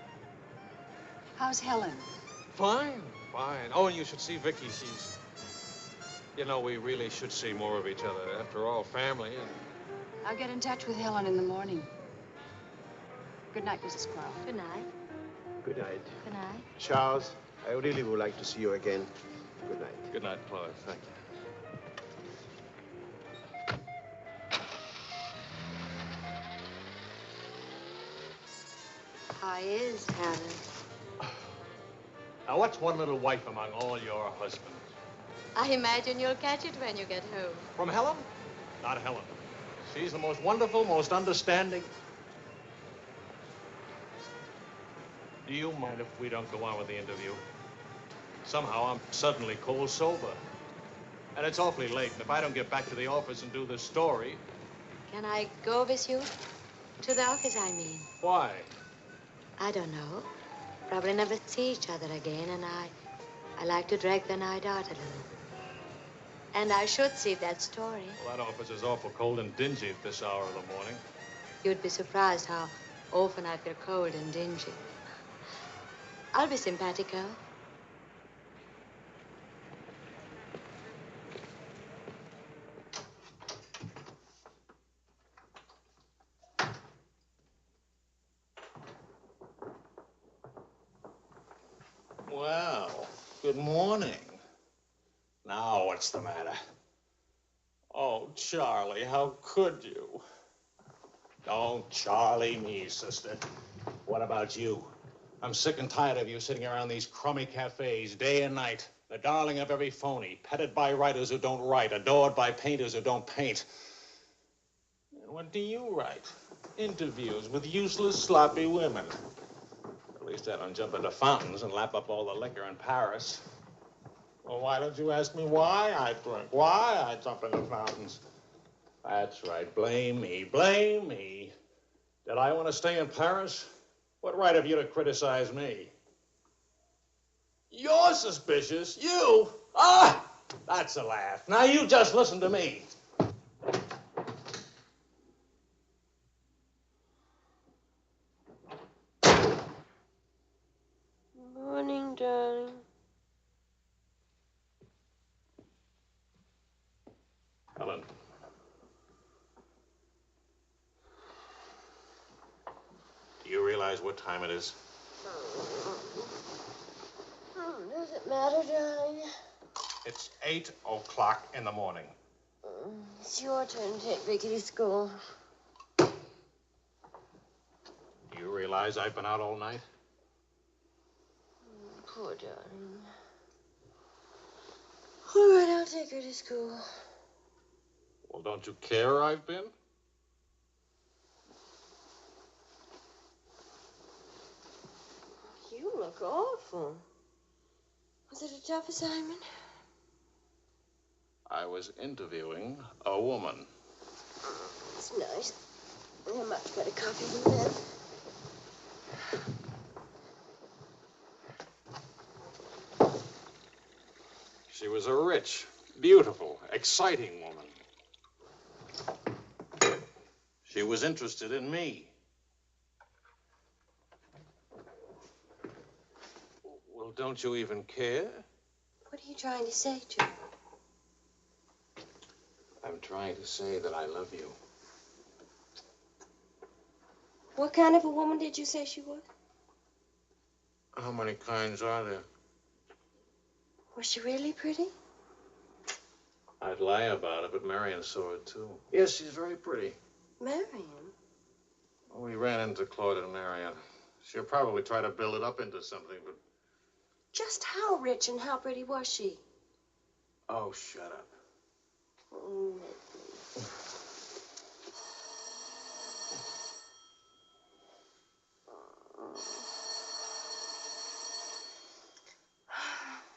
How's Helen? Fine, fine. Oh, and you should see Vicky. She's... You know, we really should see more of each other. After all, family and... I'll get in touch with Helen in the morning. Good night, Mrs. Quarrel. Good night. Good night. Good night. Charles, I really would like to see you again. Good night. Good night, Claude. Thank you. How is Helen? Now, what's one little wife among all your husbands? I imagine you'll catch it when you get home. From Helen? Not Helen. She's the most wonderful, most understanding. Do you mind if we don't go on with the interview? Somehow I'm suddenly cold sober. And it's awfully late, and if I don't get back to the office and do this story... Can I go with you? To the office, I mean. Why? I don't know. Probably never see each other again, and I like to drag the night out a little. And I should see that story. Well, that office is awful cold and dingy at this hour of the morning. You'd be surprised how often I feel cold and dingy. I'll be simpatico. Well, good morning. Now, what's the matter? Oh, Charlie, how could you? Don't Charlie me, sister. What about you? I'm sick and tired of you sitting around these crummy cafes day and night, the darling of every phony, petted by writers who don't write, adored by painters who don't paint. And what do you write? Interviews with useless, sloppy women. At least I don't jump into fountains and lap up all the liquor in Paris. Well, why don't you ask me why I drink? Why I jump into fountains? That's right. Blame me. Blame me. Did I want to stay in Paris? What right have you to criticize me? You're suspicious. You? Ah! That's a laugh. Now you just listen to me. Morning, darling. Helen. Do you realize what time it is? Does it matter, darling? It's 8 o'clock in the morning. It's your turn to take Vicky to school. Do you realize I've been out all night? Poor darling. All right, I'll take her to school. Well, don't you care I've been? You look awful. Was it a tough assignment? I was interviewing a woman. It's nice. They're much better coffee than men. She was a rich, beautiful, exciting woman. She was interested in me. Well, don't you even care? What are you trying to say, Joe? I'm trying to say that I love you. What kind of a woman did you say she was? How many kinds are there? Was she really pretty? I'd lie about it, but Marion saw it, too. Yes, she's very pretty. Marion? We ran into Claude and Marion. She'll probably try to build it up into something, but... Just how rich and how pretty was she? Oh, shut up.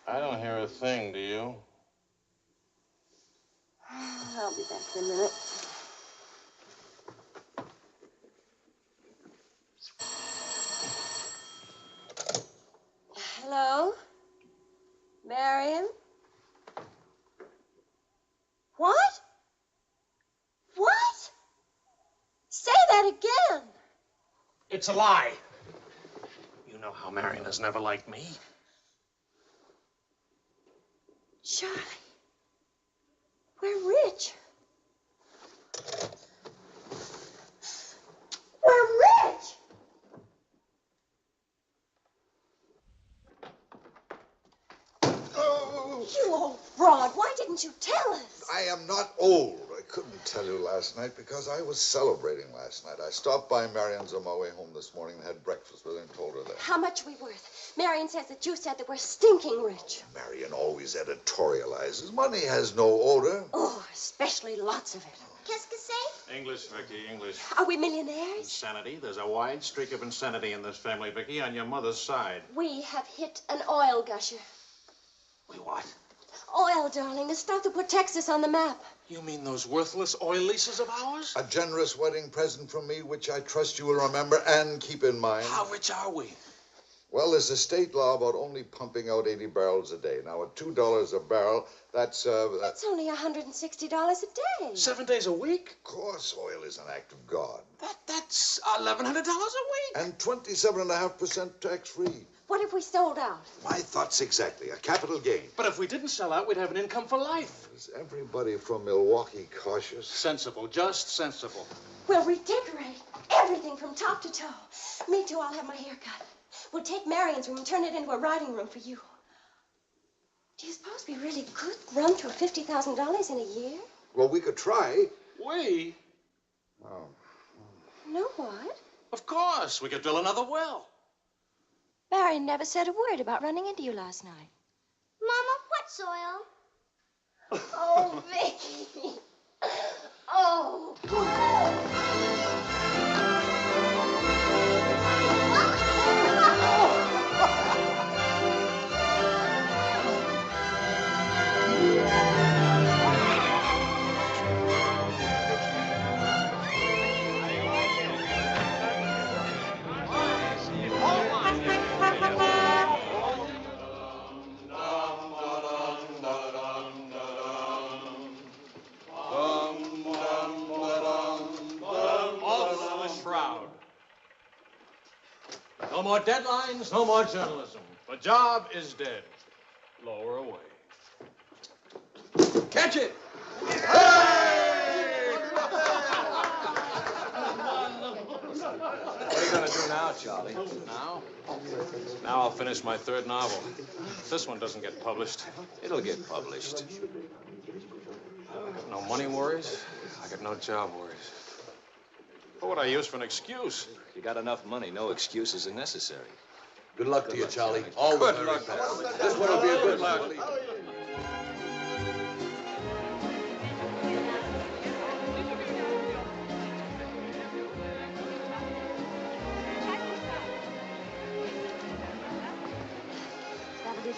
I don't hear a thing, do you? I'll be back in a minute. Hello? Marion? What? What? Say that again. It's a lie. You know how Marion has never liked me. Charlie, we're rich. We're rich! Oh. You old fraud, why didn't you tell us? I am not old. I couldn't tell you last night because I was celebrating last night. I stopped by Marion's on my way home this morning and had breakfast with her and told her that. How much are we worth? Marion says that you said that we're stinking rich. Marion always editorializes. Money has no odor. Oh, especially lots of it. Qu'est-ce que c'est? English, Vicky, English. Are we millionaires? Insanity. There's a wide streak of insanity in this family, Vicky, on your mother's side. We have hit an oil gusher. We what? Oil, darling, the stuff that put Texas on the map. You mean those worthless oil leases of ours? A generous wedding present from me, which I trust you will remember and keep in mind. How rich are we? Well, there's a state law about only pumping out 80 barrels a day. Now, at $2 a barrel, that's That's only $160 a day. 7 days a week? Of course, oil is an act of God. That's $1,100 a week. And 27.5% tax-free. What if we sold out? My thoughts exactly. A capital gain. But if we didn't sell out, we'd have an income for life. Is everybody from Milwaukee cautious? Sensible, just sensible. We'll redecorate everything from top to toe. Me too, I'll have my hair cut. We'll take Marion's room and turn it into a writing room for you. Do you suppose we really could run through $50,000 in a year? Well, we could try. We? Oh. No, what? Of course. We could drill another well. Marion never said a word about running into you last night. Mama, what's oil? Oh, Vicky. Oh. No more deadlines, no more journalism. The job is dead. Lower away. Catch it! What are you going to do now, Charlie? Now? Now I'll finish my third novel. If this one doesn't get published. It'll get published. I got no money worries. I got no job worries. What would I use for an excuse? You got enough money, no excuses are necessary. Good luck to you, Charlie. Good luck. This one will be a good one.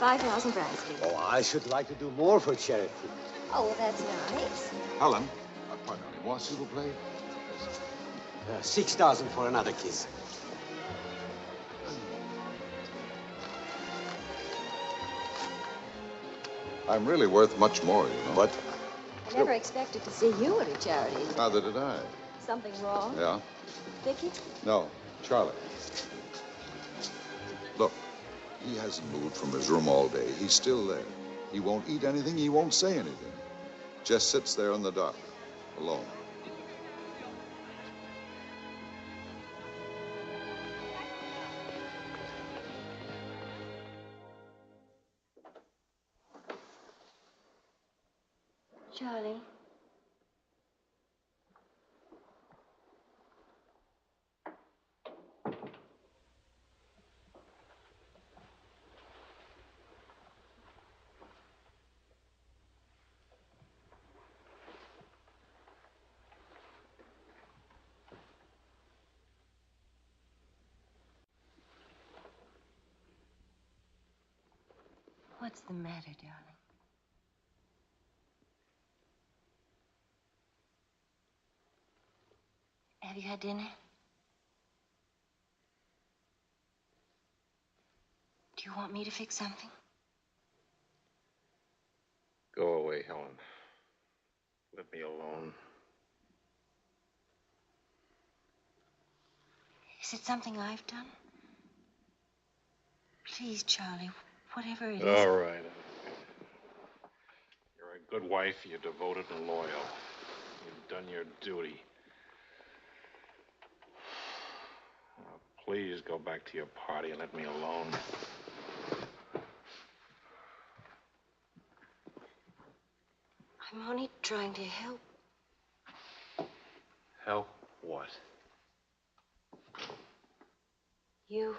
5,000 francs, please. Oh, I should like to do more for charity. Oh, well, that's nice. Helen, pardonnez-moi, s'il vous plaît. 6,000 for another kiss. I'm really worth much more, you know. What? I never expected to see you at a charity. Neither did I. Something wrong? Yeah? Vicky? No, Charlie. Look, he hasn't moved from his room all day. He's still there. He won't eat anything. He won't say anything. Just sits there in the dark, alone. Charlie. What's the matter, darling? Have you had dinner? Do you want me to fix something? Go away, Helen. Let me alone. Is it something I've done? Please, Charlie, whatever it is. All right. You're a good wife. You're devoted and loyal. You've done your duty. Now, please go back to your party and let me alone. I'm only trying to help. Help what? You,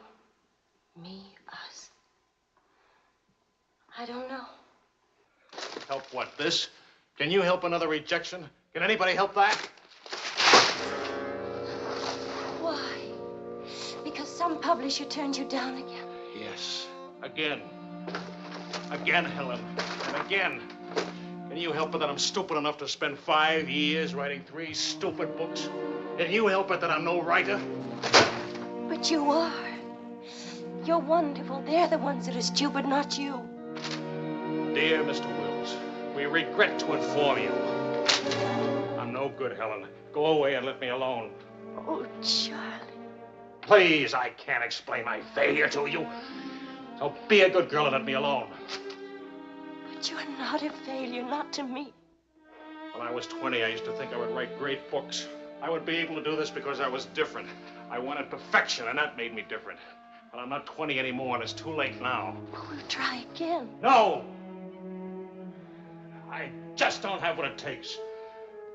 me, us. I don't know. Help what, this? Can you help another rejection? Can anybody help that? Why? Because some publisher turned you down again? Yes. Again. Again, Helen. And again. Can you help it that I'm stupid enough to spend 5 years writing 3 stupid books? Can you help it that I'm no writer? But you are. You're wonderful. They're the ones that are stupid, not you. Dear Mr. Wills, we regret to inform you. I'm no good, Helen. Go away and let me alone. Oh, Charlie. Please, I can't explain my failure to you. So be a good girl and let me alone. But you're not a failure, not to me. When I was 20, I used to think I would write great books. I would be able to do this because I was different. I wanted perfection, and that made me different. But I'm not 20 anymore, and it's too late now. We'll try again. No! I just don't have what it takes.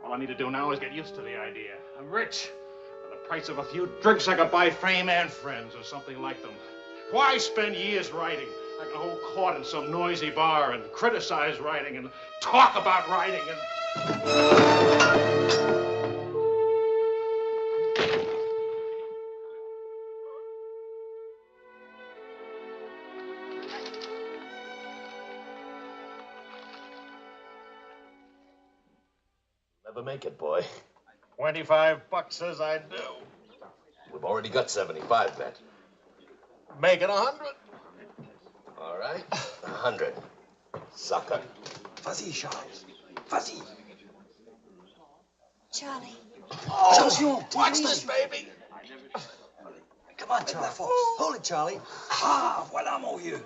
All I need to do now is get used to the idea. I'm rich. For the price of a few drinks, I could buy fame and friends, or something like them. Why spend years writing? I can hold court in some noisy bar and criticize writing and talk about writing and... Never make it, boy. $25 says I do. We've already got 75, bet. Make it 100. All right, 100. Sucker. Vas-y, Charles. Vas-y. Charlie. Oh, attention. Watch this, baby. Come on, Charlie. Hold it, Charlie. Ah, voilà, mon vieux.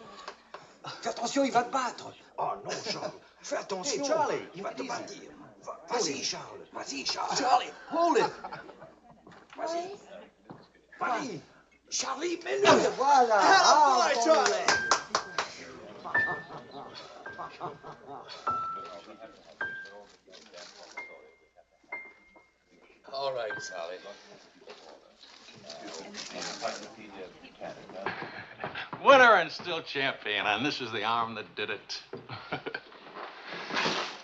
Fais attention, il va te battre. Oh, non, Charles. Fais attention. Hey, Charlie, il va te battre. Vas-y, Charles. Vas-y, Charles. Charlie, hold it. Vas-y. Vas-y. Charlie, mets-le. Voilà. Ah, boy, Charlie. All right, Sally. Winner and still champion, and this is the arm that did it.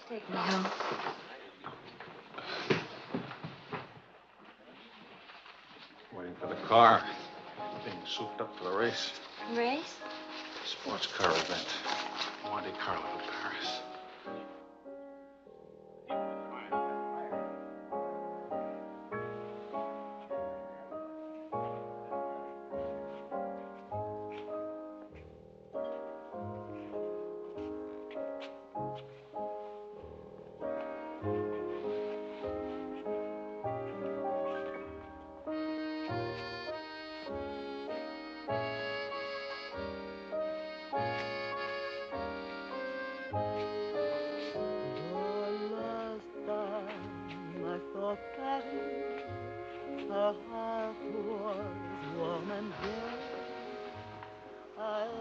Take me home. Waiting for the car. Being souped up for the race. Race? Sports car event. Monte Carlo, Paris.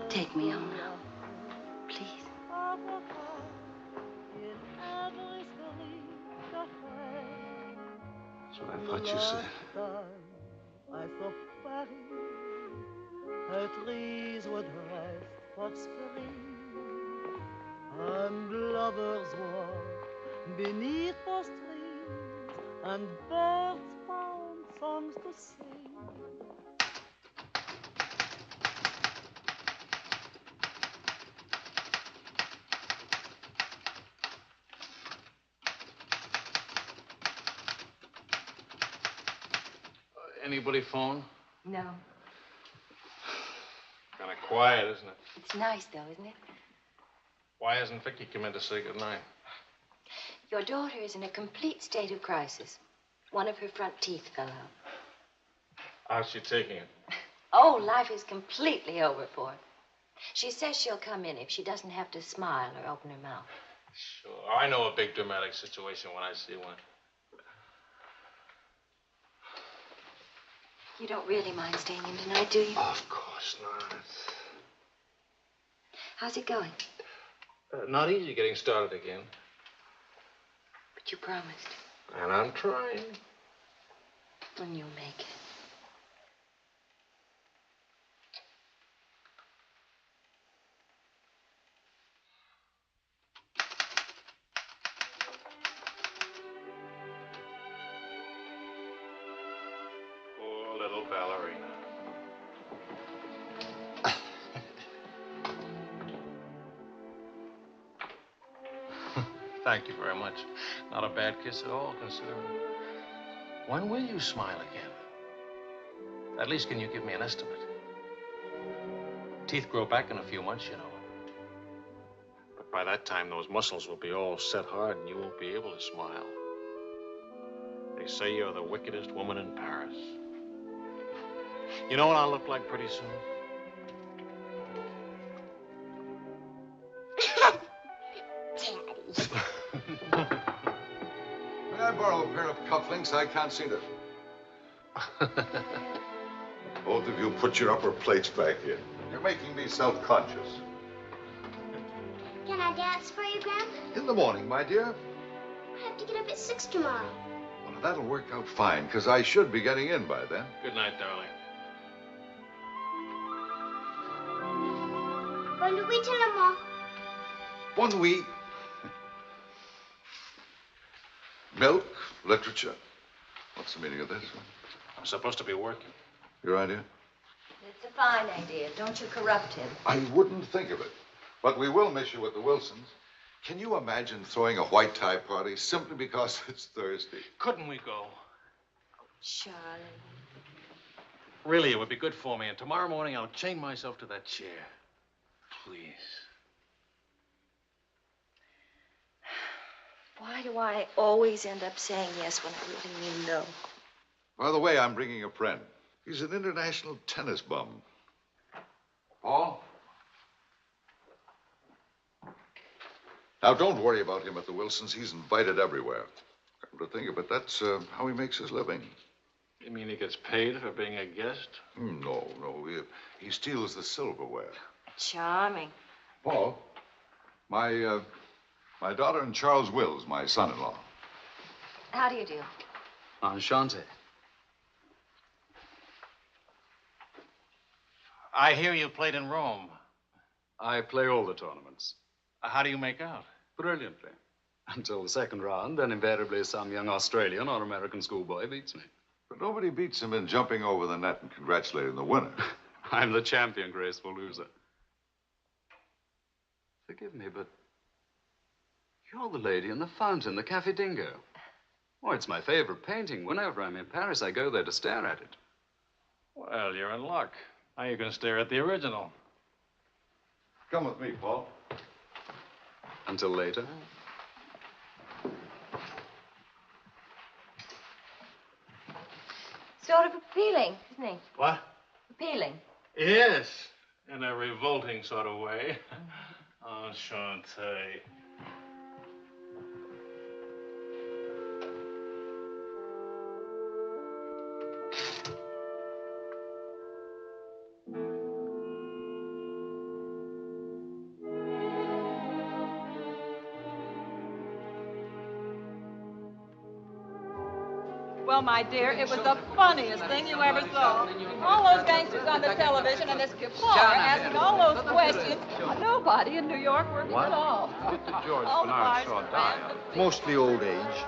Take me home now, please. That's what I thought you said. I saw Paris, her trees would rest for spring, and lovers walk beneath those trees, and birds found songs to sing. Anybody phone? No. Kind of quiet, isn't it? It's nice, though, isn't it? Why hasn't Vicky come in to say goodnight? Your daughter is in a complete state of crisis. One of her front teeth fell out. How's she taking it? Oh, life is completely over for her. She says she'll come in if she doesn't have to smile or open her mouth. Sure. I know a big dramatic situation when I see one. You don't really mind staying in tonight, do you? Of course not. How's it going? Not easy getting started again. But you promised. And I'm trying. When you'll make it. Poor little ballerina. Thank you very much. Not a bad kiss at all, considering. When will you smile again? At least can you give me an estimate? Teeth grow back in a few months, you know. But by that time, those muscles will be all set hard and you won't be able to smile. They say you're the wickedest woman in Paris. You know what I'll look like pretty soon? May I borrow a pair of cufflinks? I can't see them. Both of you put your upper plates back in. You're making me self-conscious. Can I dance for you, Grandpa? In the morning, my dear. I have to get up at 6 tomorrow. Well, that'll work out fine, because I should be getting in by then. Good night, darling. Bonne nuit, maman. Bonne nuit. Milk, literature. What's the meaning of this? I'm supposed to be working. Your idea? It's a fine idea. Don't you corrupt him. I wouldn't think of it. But we will miss you with the Wilsons. Can you imagine throwing a white tie party simply because it's Thursday? Couldn't we go? Charlie. Really, it would be good for me. And tomorrow morning, I'll chain myself to that chair. Please. Why do I always end up saying yes when I really mean no? By the way, I'm bringing a friend. He's an international tennis bum. Paul? Now, don't worry about him at the Wilsons. He's invited everywhere. Come to think of it, that's how he makes his living. You mean he gets paid for being a guest? No. He steals the silverware. Charming. Paul, my daughter and Charles Wills, my son-in-law. How do you do? Enchanté. I hear you played in Rome. I play all the tournaments. How do you make out? Brilliantly. Until the second round, then invariably some young Australian or American schoolboy beats me. But nobody beats him in jumping over the net and congratulating the winner. I'm the champion graceful loser. Forgive me, but you're the lady in the fountain, the Café Dingo. Oh, it's my favorite painting. Whenever I'm in Paris, I go there to stare at it. Well, you're in luck. Now you can stare at the original. Come with me, Paul. Until later. Sort of appealing, isn't he? What? Appealing. Yes, in a revolting sort of way. Enchanté. Well, my dear, it was the funniest thing you ever saw. All those gangsters on the television and this Paul asking all those questions. Nobody in New York working at all. Mr. George All the Bernard bars Shaw were died. Mostly old age.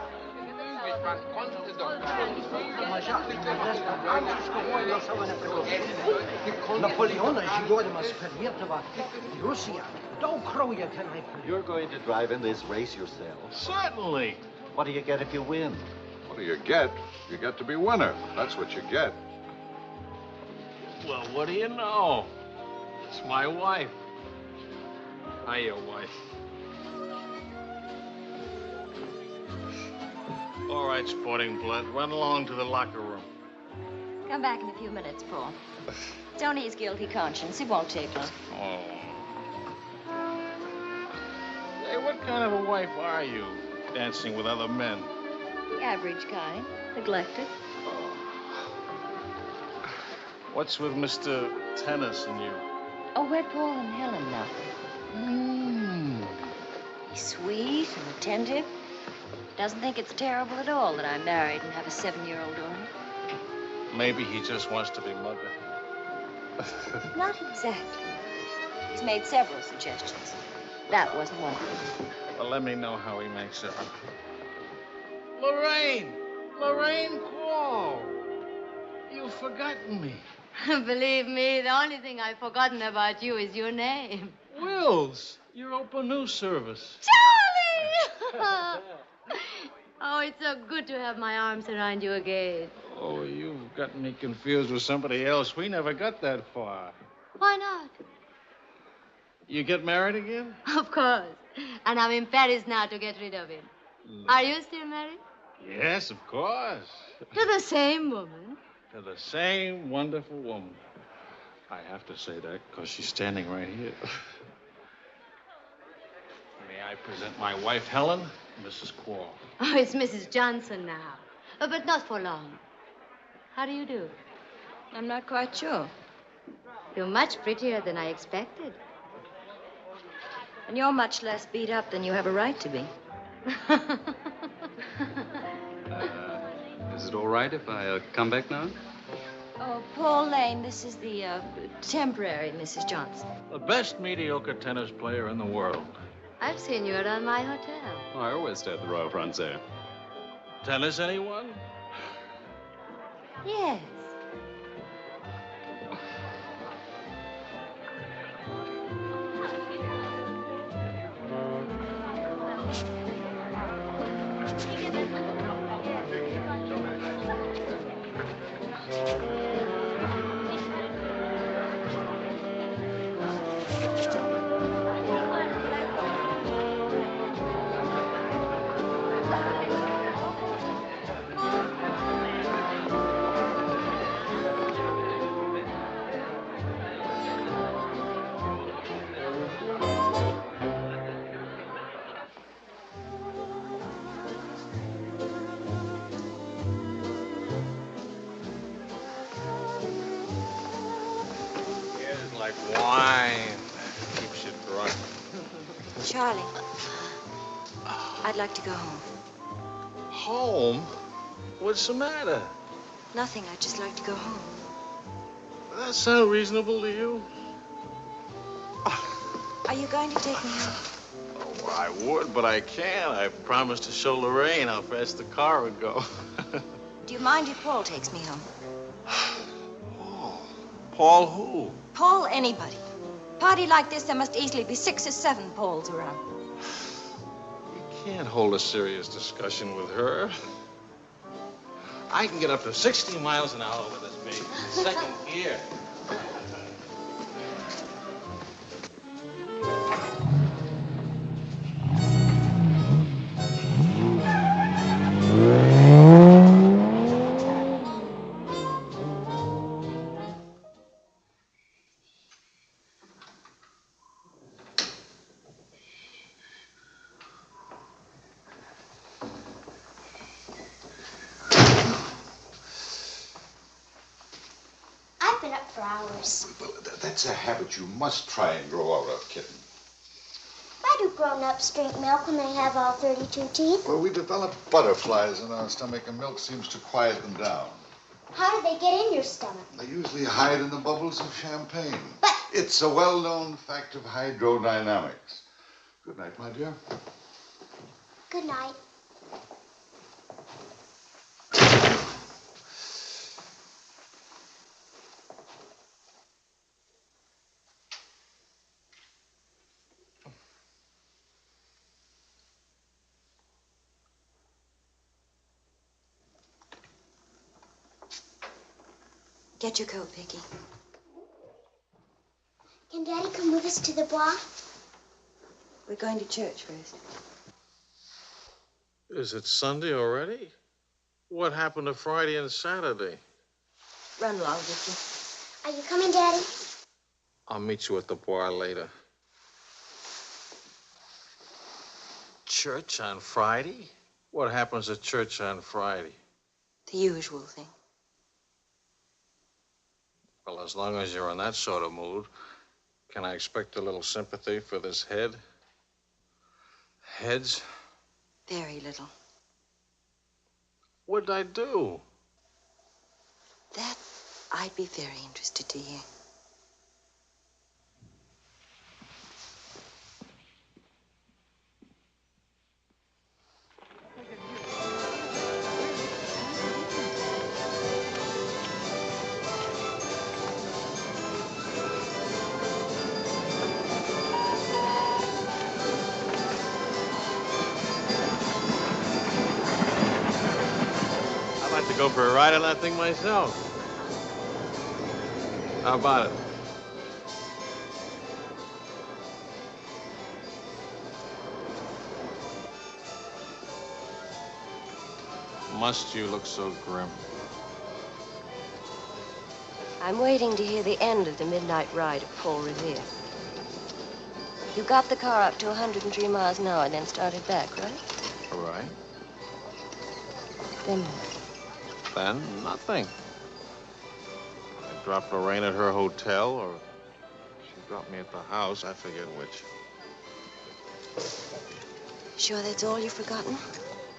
You're going to drive in this race yourself? Certainly. What do you get if you win? What do you get? You get to be winner. That's what you get. Well, what do you know? It's my wife. Hiya, wife. All right, sporting blood, run along to the locker room. Come back in a few minutes, Paul. Don't ease guilty conscience. It won't take long. Oh. Hey, what kind of a wife are you, dancing with other men? The average kind. Neglected. What's with Mr. Tennis and you? Oh, we're Paul and Helen now. He's sweet and attentive. Doesn't think it's terrible at all that I'm married and have a 7-year-old daughter. Maybe he just wants to be mother. Not exactly. He's made several suggestions. That wasn't one of them. Well, let me know how he makes it. Lorraine! Lorraine Paul! You've forgotten me. Believe me, the only thing I've forgotten about you is your name. Wills, Europa News Service. Charlie! Oh, it's so good to have my arms around you again. Oh, you've got me confused with somebody else. We never got that far. Why not? You get married again? Of course. And I'm in Paris now to get rid of him. Are you still married? Yes, of course. To the same woman? To the same wonderful woman. I have to say that because she's standing right here. May I present my wife, Helen, Mrs. Quall. Oh, it's Mrs. Johnson now. But not for long. How do you do? I'm not quite sure. You're much prettier than I expected. And you're much less beat up than you have a right to be. Is it all right if I come back now? Oh, Paul Lane, this is the temporary Mrs. Johnson. The best mediocre tennis player in the world. I've seen you around my hotel. Oh, I always stay at the Royal Francais. Tennis, anyone? Yes. Like wine. Keeps you drunk. Charlie, I'd like to go home. Home? What's the matter? Nothing. I'd just like to go home. That sound reasonable to you? Are you going to take me home? Oh, I would, but I can't. I promised to show Lorraine how fast the car would go. Do you mind if Paul takes me home? Paul who? Paul anybody. Party like this, there must easily be 6 or 7 Pauls around. You can't hold a serious discussion with her. I can get up to 60 miles an hour with this baby. Second gear. I've been up for hours. Well, that's a habit you must try and grow out of, kitten. Why do grown-ups drink milk when they have all 32 teeth? Well, we develop butterflies in our stomach, and milk seems to quiet them down. How do they get in your stomach? They usually hide in the bubbles of champagne. But it's a well-known fact of hydrodynamics. Good night, my dear. Good night. Get your coat, Vicky. Can Daddy come with us to the Bois? We're going to church first. Is it Sunday already? What happened to Friday and Saturday? Run along, Vicky. Are you coming, Daddy? I'll meet you at the bar later. Church on Friday? What happens at church on Friday? The usual thing. Well, as long as you're in that sort of mood, can I expect a little sympathy for this head? Heads? Very little. What'd I do? That I'd be very interested to hear. I'd like to go for a ride on that thing myself. How about it? Must you look so grim? I'm waiting to hear the end of the midnight ride of Paul Revere. You got the car up to 103 miles an hour and then started back, right? All right. Then Then nothing. I dropped Lorraine at her hotel, or she dropped me at the house. I forget which. sure that's all you've forgotten?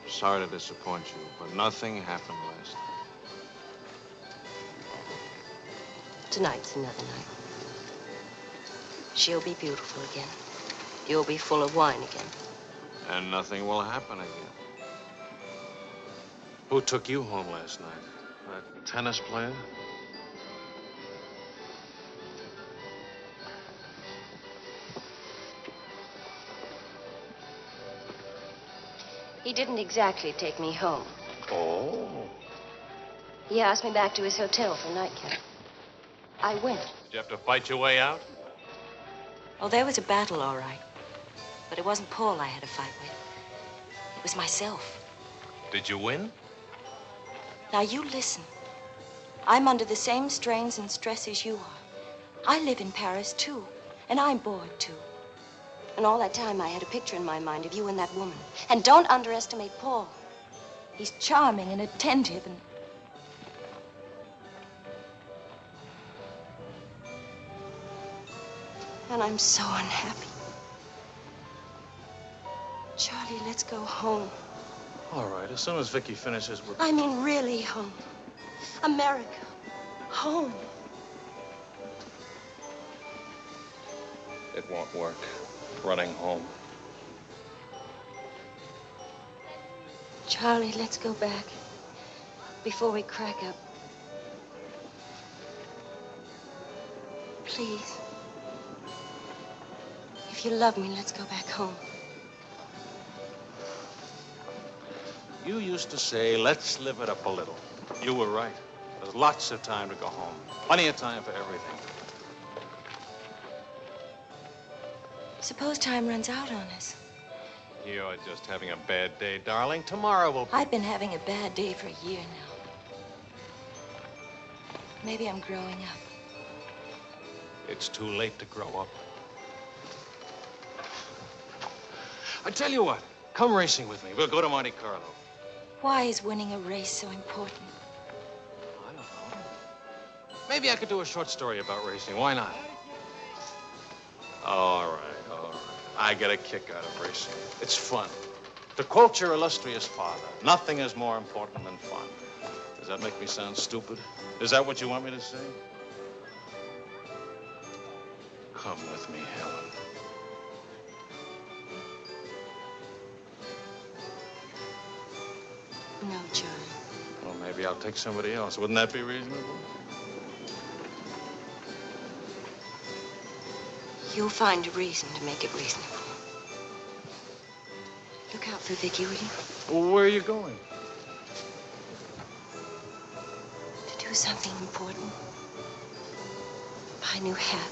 Sorry to disappoint you, but nothing happened last night. Tonight's another night. She'll be beautiful again. You'll be full of wine again. And nothing will happen again. Who took you home last night? That tennis player? He didn't exactly take me home. Oh. He asked me back to his hotel for nightcap. I went. Did you have to fight your way out? Oh, there was a battle, all right. But it wasn't Paul I had to fight with. It was myself. Did you win? Now, you listen. I'm under the same strains and stress as you are. I live in Paris, too. And I'm bored, too. And all that time, I had a picture in my mind of you and that woman. And don't underestimate Paul. He's charming and attentive and... And I'm so unhappy. Charlie, let's go home. All right, as soon as Vicky finishes with... I mean, really home. America. Home. It won't work. Running home. Charlie, let's go back. Before we crack up. Please. If you love me, let's go back home. You used to say, let's live it up a little. You were right. There's lots of time to go home. Plenty of time for everything. Suppose time runs out on us. You're just having a bad day, darling. Tomorrow will be... I've been having a bad day for a year now. Maybe I'm growing up. It's too late to grow up. I tell you what, come racing with me. We'll go to Monte Carlo. Why is winning a race so important? I don't know. Maybe I could do a short story about racing. Why not? All right, all right. I get a kick out of racing. It's fun. To quote your illustrious father, nothing is more important than fun. Does that make me sound stupid? Is that what you want me to say? Come with me, Helen. No, Charlie. Well, maybe I'll take somebody else. Wouldn't that be reasonable? You'll find a reason to make it reasonable. Look out for Vicky, will you? Well, where are you going? To do something important. Buy a new hat.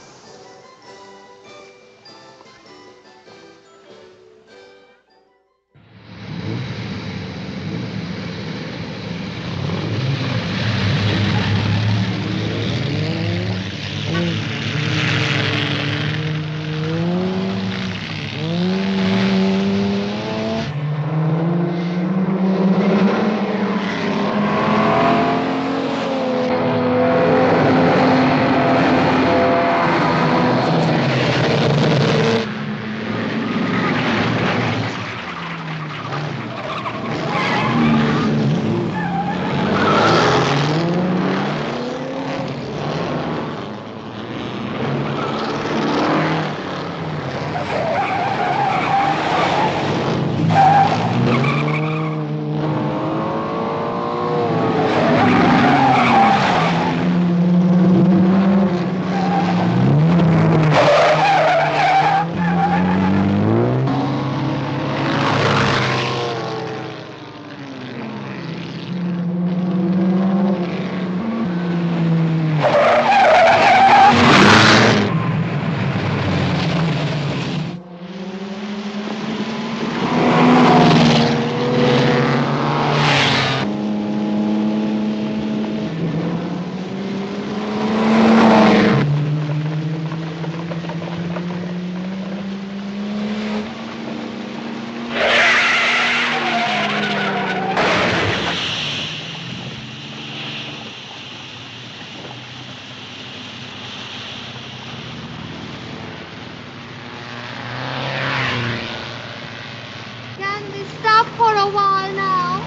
For a while now,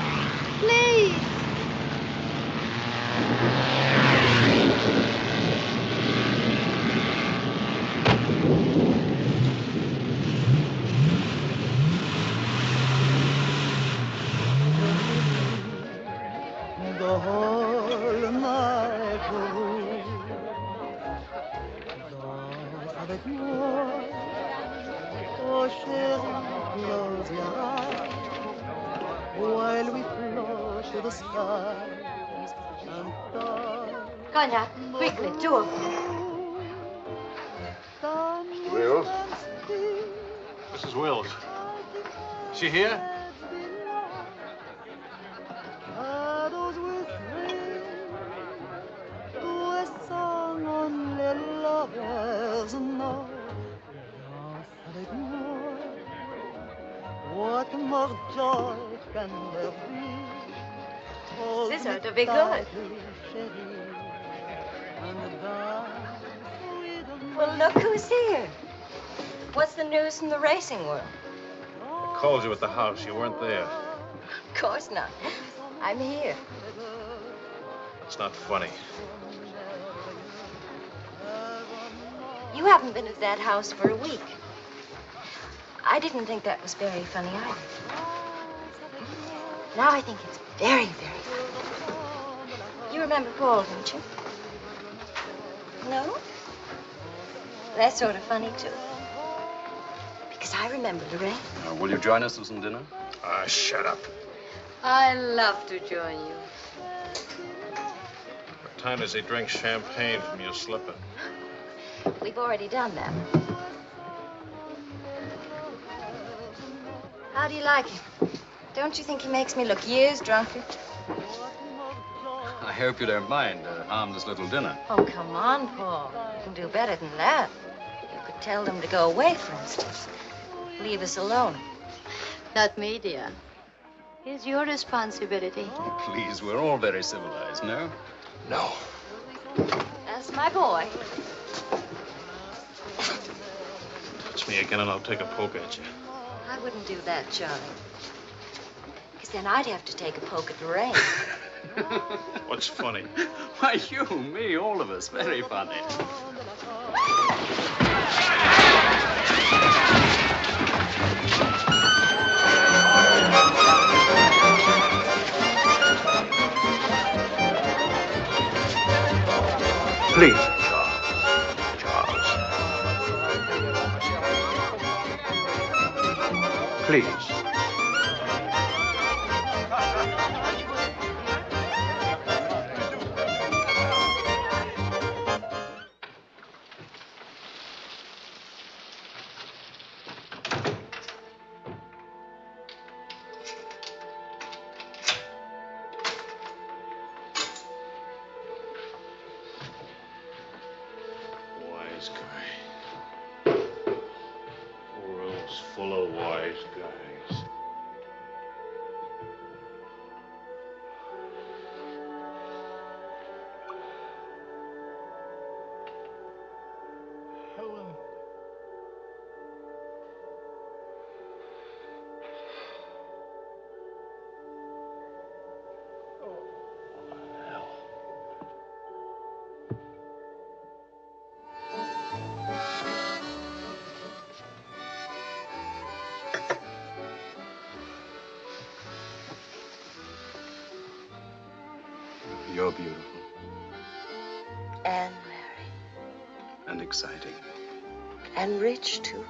please. The whole night through, danse avec moi, oh chérie, close your eyes. While we float to the skies and touch. Cognac, quickly, 2 of them. Mr. Wills? Mrs. Wills. Is she here? Shadows will thrill to a song only lovers know. Danse avec moi. What more joy can there be? This ought to be good. Well, look who's here. What's the news from the racing world? Called you at the house. You weren't there. Of course not. I'm here. It's not funny. You haven't been at that house for a week. I didn't think that was very funny either. Now I think it's very, very funny. You remember Paul, don't you? No? That's sort of funny, too. Yes, I remember, Lorraine. Will you join us for some dinner? Shut up. I love to join you. What time does he drink champagne from your slipper? We've already done that. How do you like him? Don't you think he makes me look years drunker? I hope you don't mind a harmless little dinner. Oh, come on, Paul. You can do better than that. You could tell them to go away, for instance. Leave us alone. Not me, dear. It's your responsibility. Please, we're all very civilized, no? No. That's my boy. Touch me again and I'll take a poke at you. I wouldn't do that, Charlie. Because then I'd have to take a poke at Lorraine. What's funny? Why, you, me, all of us. Very funny. Please. Charles. Please. Wise guy. World's full of wise guys. Helen. You're beautiful And married. and exciting. And rich, too.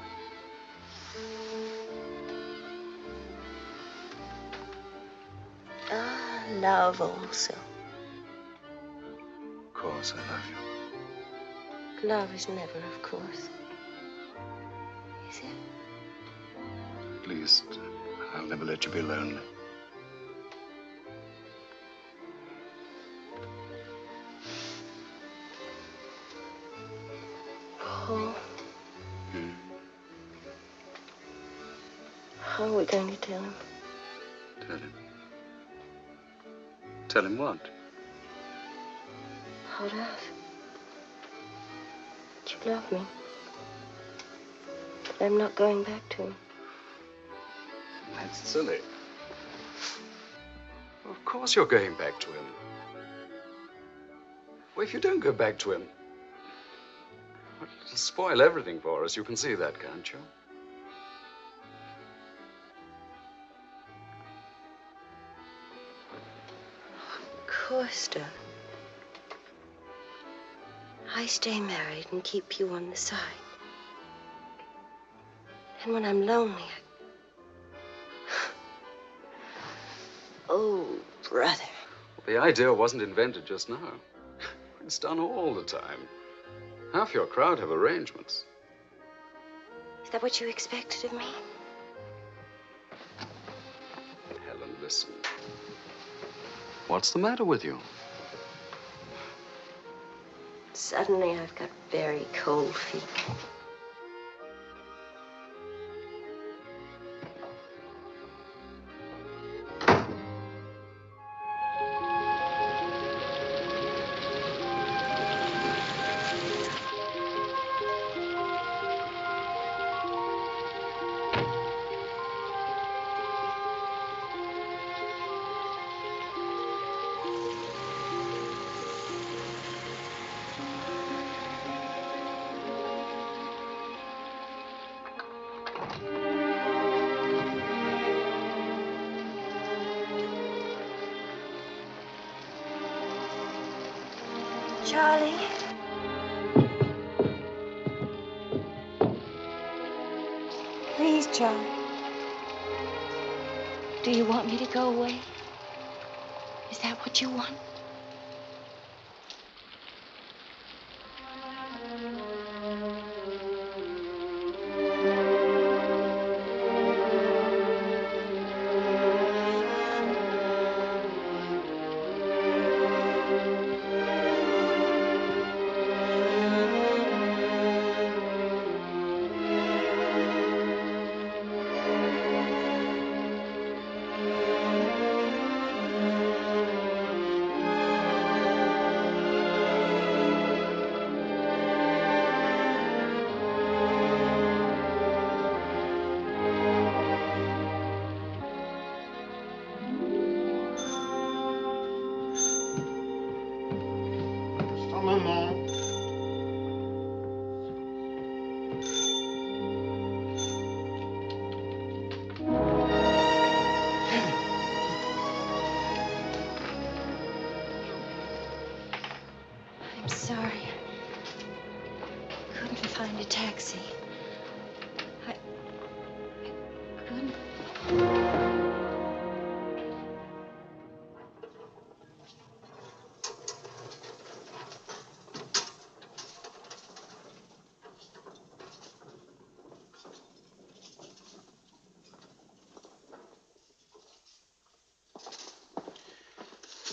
Ah, love also. Of course, I love you. Love is never, of course. Is it? At least, I'll never let you be lonely. Paul. How are we going to tell him? Tell him. Tell him what? About us. That you love me. That I'm not going back to him. That's silly. Of course you're going back to him. Well, if you don't go back to him, it'll spoil everything for us. You can see that, can't you? Of course, darling. I stay married and keep you on the side. And when I'm lonely, Oh, brother. The idea wasn't invented just now. It's done all the time. Half your crowd have arrangements. Is that what you expected of me? Helen, listen. What's the matter with you? Suddenly, I've got very cold feet. Charlie. Please Charlie? Do you want me to go away? Is that what you want? I'm sorry. I couldn't find a taxi. I couldn't.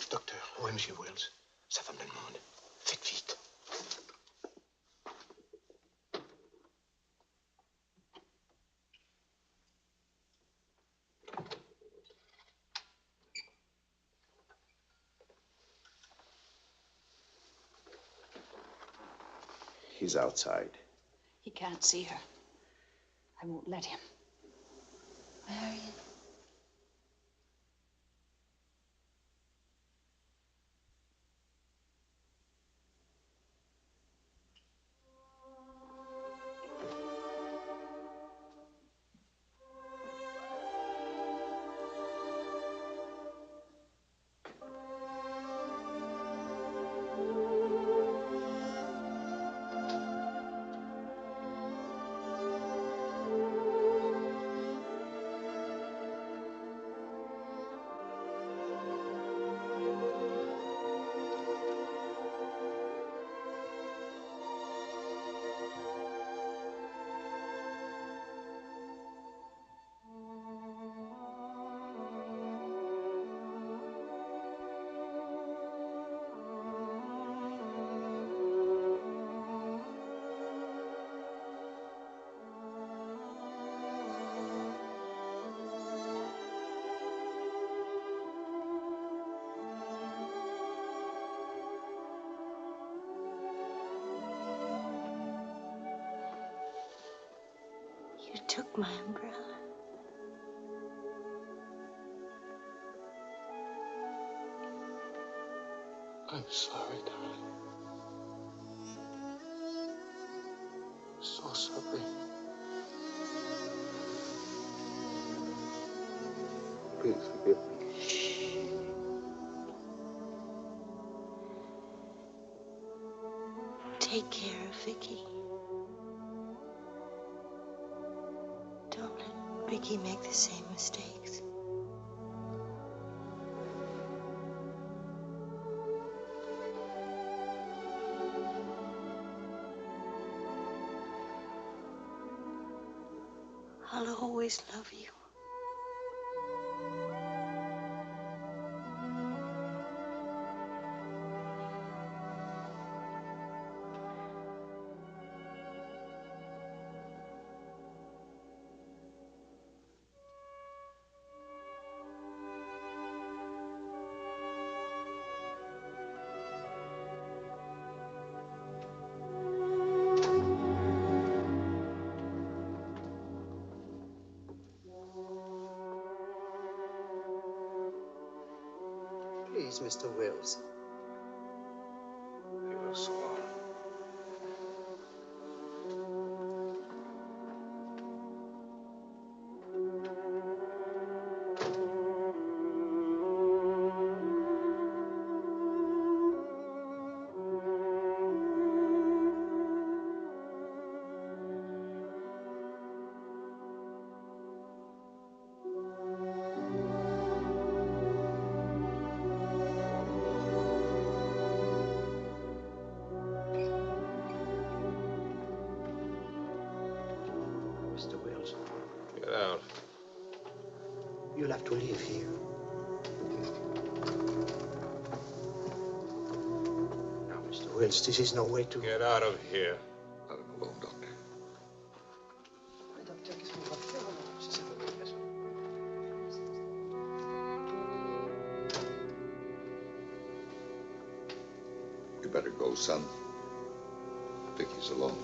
Docteur, où est Monsieur Wells? Sa femme me demande. Faites vite. He's outside. He can't see her. I won't let him. Marion. You took my umbrella. I'm sorry, darling. So sorry. Please forgive me. Take care of Vicky. Don't let Vicky make the same mistakes. I'll always love you. Please, Mr. Wells. You're a swan. You'll have to live here. Now, Mr. Wills, this is no way to... Get out of here. Let him alone, Doctor. You better go, son. Vicky's alone.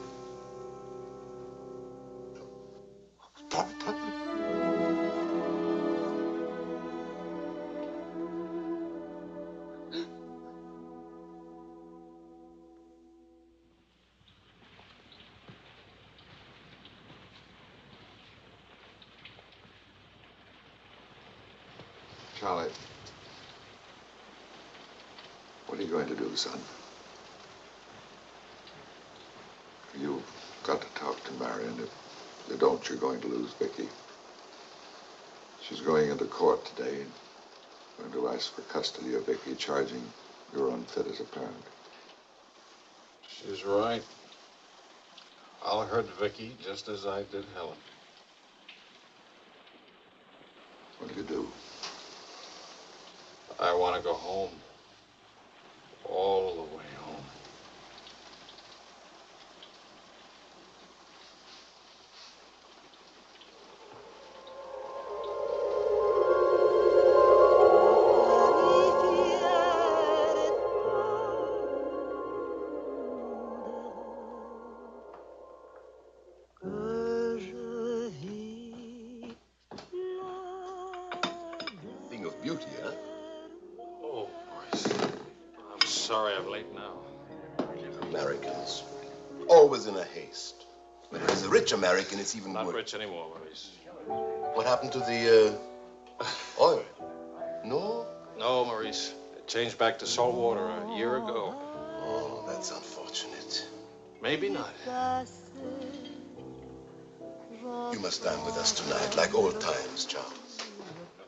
Charlie, what are you going to do, son? You've got to talk to Marion. If you don't, you're going to lose Vicky. She's going into court today and going to ask for custody of Vicky, charging you're unfit as a parent. She's right. I'll hurt Vicky just as I did Helen. What do you do? I want to go home. All the way home. Thing of beauty, huh? Oh, Maurice. I'm sorry I'm late now. Americans. Always in a haste. But if he's a rich American, it's even Not worse. rich anymore, Maurice. What happened to the, oil? No? No, Maurice. It changed back to salt water a year ago. Oh, that's unfortunate. Maybe not. You must dine with us tonight, like old times, Charles.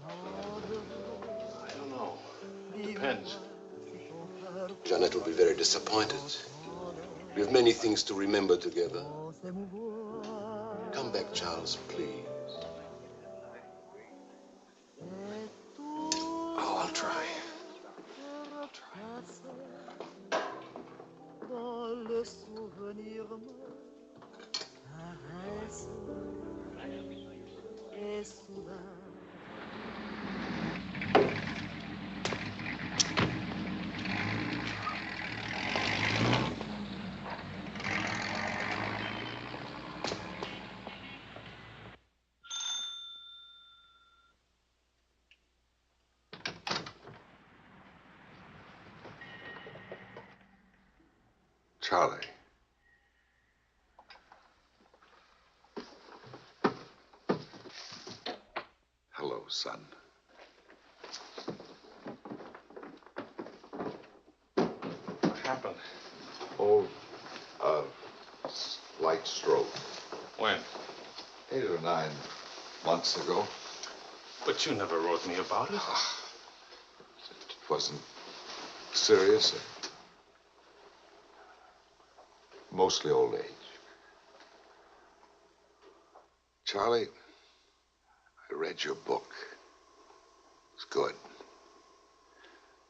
I don't know. Depends. Jeanette will be very disappointed. We have many things to remember together. Come back, Charles, please. Oh, I'll try. Dans le souvenir me caresse et soudain Charlie. Hello, son. What happened? Oh, slight stroke. When? 8 or 9 months ago. But you never wrote me about it. It wasn't serious. Mostly old age. Charlie, I read your book. It's good.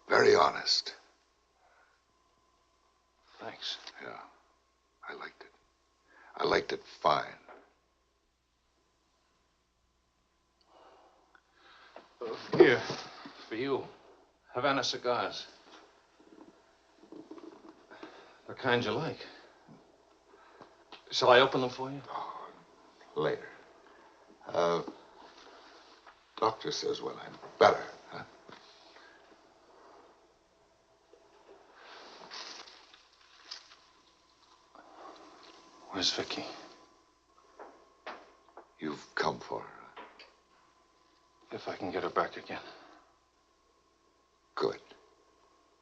Very honest. Thanks. Yeah, I liked it. I liked it fine. Here, for you. Havana cigars. The kind you like. Shall I open them for you? Oh, later. Doctor says when I'm better, huh? Where's Vicky? You've come for her. If I can get her back again. Good.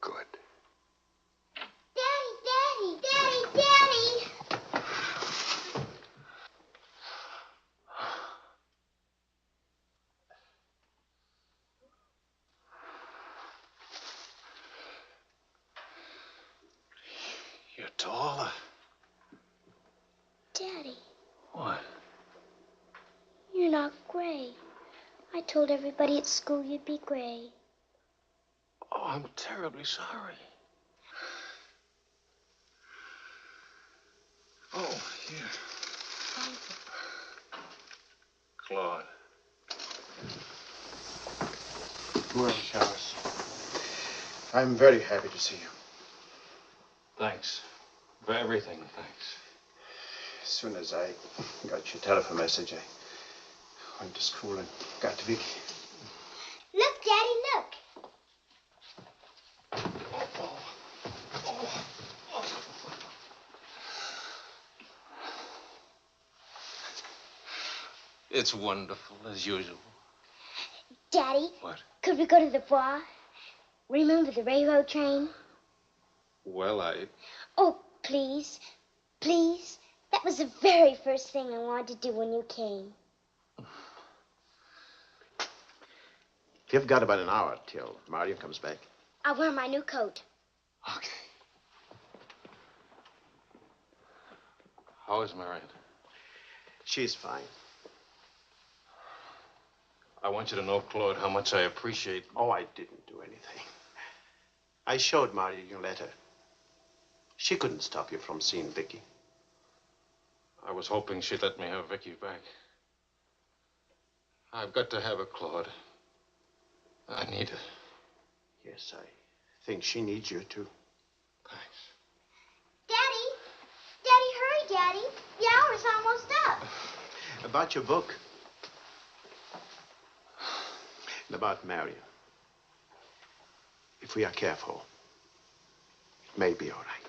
Good. Daddy, Daddy, Daddy, Daddy! You're taller. Daddy, What? you're not gray. I told everybody at school you'd be gray. Oh, I'm terribly sorry. Oh, here. Claude. Well, Charles, I'm very happy to see you. Thanks. For everything, thanks. As soon as I got your telephone message, I went to school and got to Vicky. Look, Daddy, look. It's wonderful, as usual. Daddy. What? Could we go to the bar? Remember the railroad train? Well, Oh, please. Please. That was the very first thing I wanted to do when you came. You've got about an hour till Marion comes back. I'll wear my new coat. Okay. How is Marion? She's fine. I want you to know, Claude, how much I appreciate... Oh, I didn't do anything. I showed Marion your letter. She couldn't stop you from seeing Vicky. I was hoping she'd let me have Vicky back. I've got to have her, Claude. I need her. Yes, I think she needs you, too. Thanks. Daddy! Daddy, hurry, Daddy. The hour's almost up. About your book. And about Marion. If we are careful, it may be all right.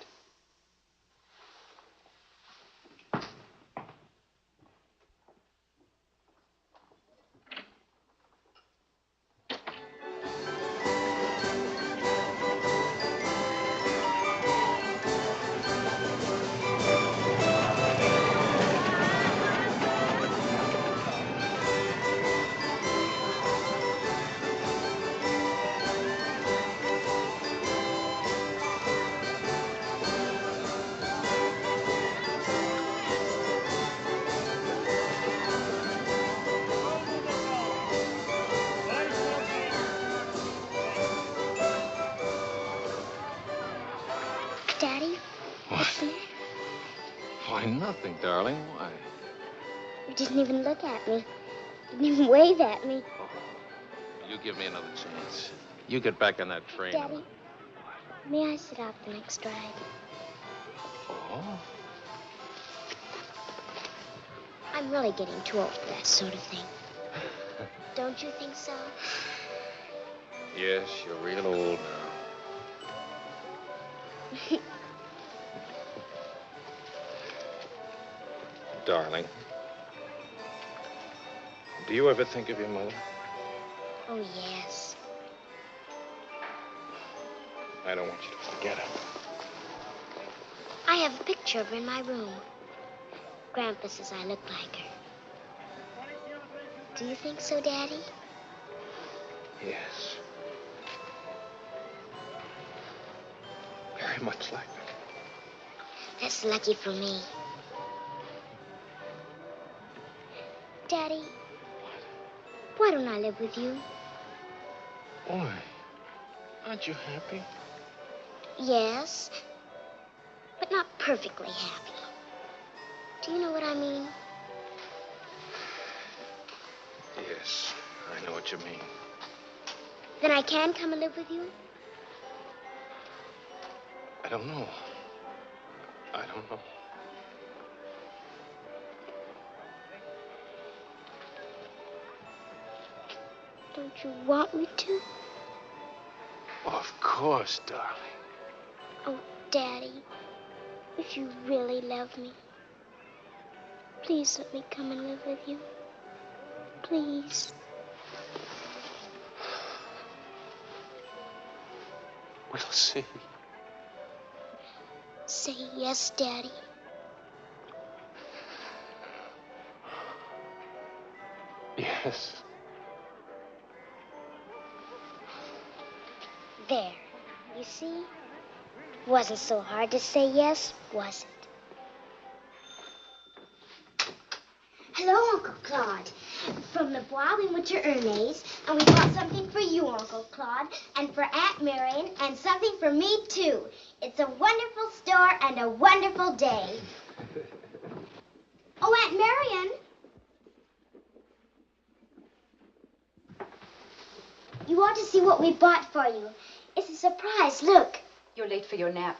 Daddy? What? Why, nothing, darling. Why? You didn't even look at me. Didn't even wave at me. You give me another chance. You get back on that train. Daddy, may I sit out the next ride? Oh? I'm really getting too old for that sort of thing. Don't you think so? Yes, you're real old now. Darling, do you ever think of your mother? Oh, yes. I don't want you to forget her. I have a picture of her in my room. Grandpa says I look like her. Do you think so, Daddy? Yes. Very much like her. That's lucky for me. Daddy, why don't I live with you? Why? Aren't you happy? Yes, but not perfectly happy. Do you know what I mean? Yes, I know what you mean. Then I can come and live with you? I don't know. I don't know. Don't you want me to? Of course, darling. Oh, Daddy, if you really love me, please let me come and live with you. Please. We'll see. Say yes, Daddy. Yes. There. You see? Wasn't so hard to say yes, was it? Hello, Uncle Claude. From the Bois, we went to Ernest's, and we bought something for you, Uncle Claude, and for Aunt Marion, and something for me, too. It's a wonderful store and a wonderful day. Oh, Aunt Marion. You ought to see what we bought for you. It's a surprise. Look. You're late for your nap.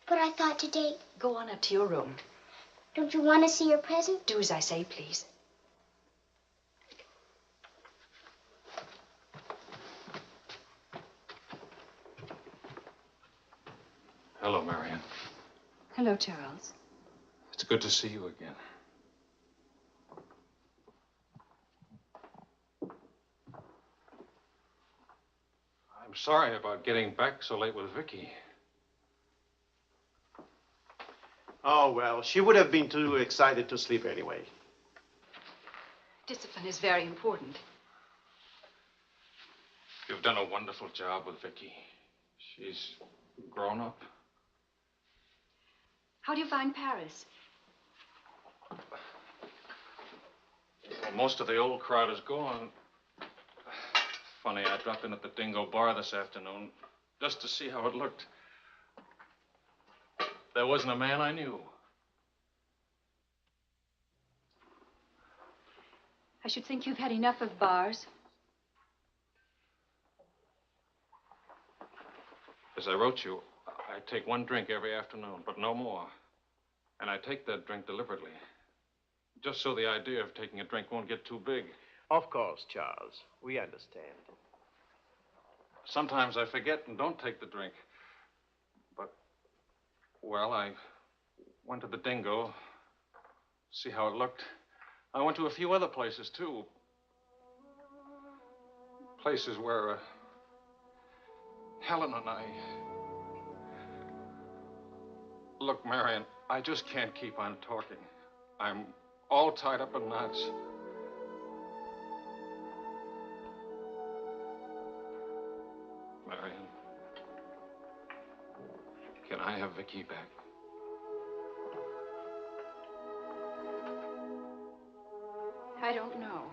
But I thought today... Go on up to your room. Don't you want to see your present? Do as I say, please. Hello, Marion. Hello, Charles. It's good to see you again. I'm sorry about getting back so late with Vicky. Oh, well, she would have been too excited to sleep anyway. Discipline is very important. You've done a wonderful job with Vicky. She's grown up. How do you find Paris? Well, most of the old crowd is gone. Funny, I dropped in at the Dingo Bar this afternoon just to see how it looked. There wasn't a man I knew. I should think you've had enough of bars. As I wrote you, I take one drink every afternoon, but no more. And I take that drink deliberately, just so the idea of taking a drink won't get too big. Of course, Charles. We understand. Sometimes I forget and don't take the drink. But, well, I went to the Dingo, see how it looked. I went to a few other places, too. Places where Helen and I... Look, Marion, I just can't keep on talking. I'm all tied up in knots. Marion, can I have Vicky back? I don't know.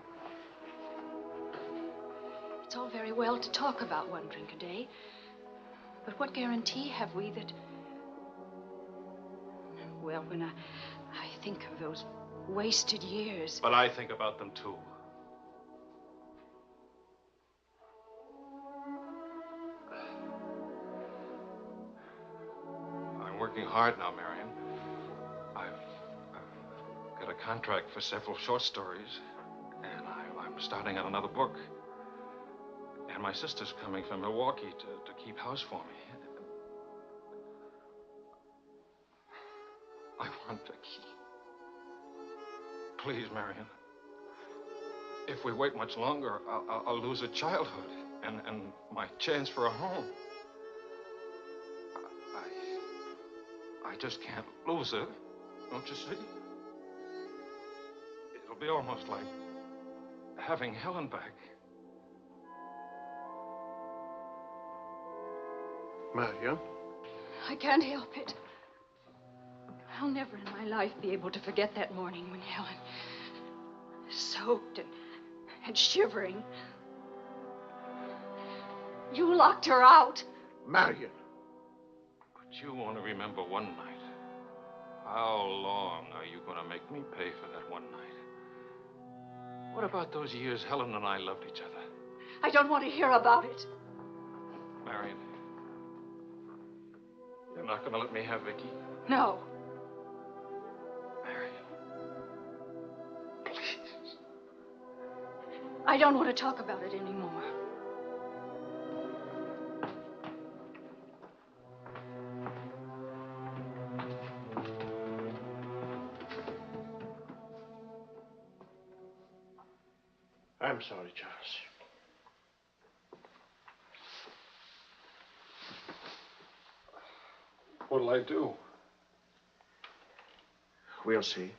It's all very well to talk about one drink a day, but what guarantee have we that... Well, when I think of those wasted years... But I think about them, too. I'm working hard now, Marion. I've got a contract for several short stories, and I'm starting on another book. And my sister's coming from Milwaukee to keep house for me. I want Vicky. Please, Marion. If we wait much longer, I'll lose a childhood and my chance for a home. I just can't lose her, don't you see? It'll be almost like having Helen back. Marion? I can't help it. I'll never in my life be able to forget that morning when Helen, soaked and shivering, you locked her out. Marion. But you only remember one night. How long are you going to make me pay for that one night? What about those years Helen and I loved each other? I don't want to hear about it. Marion, you're not going to let me have Vicky? No. Marion. Please. I don't want to talk about it anymore. I'm sorry, Charles. What'll I do? We'll see.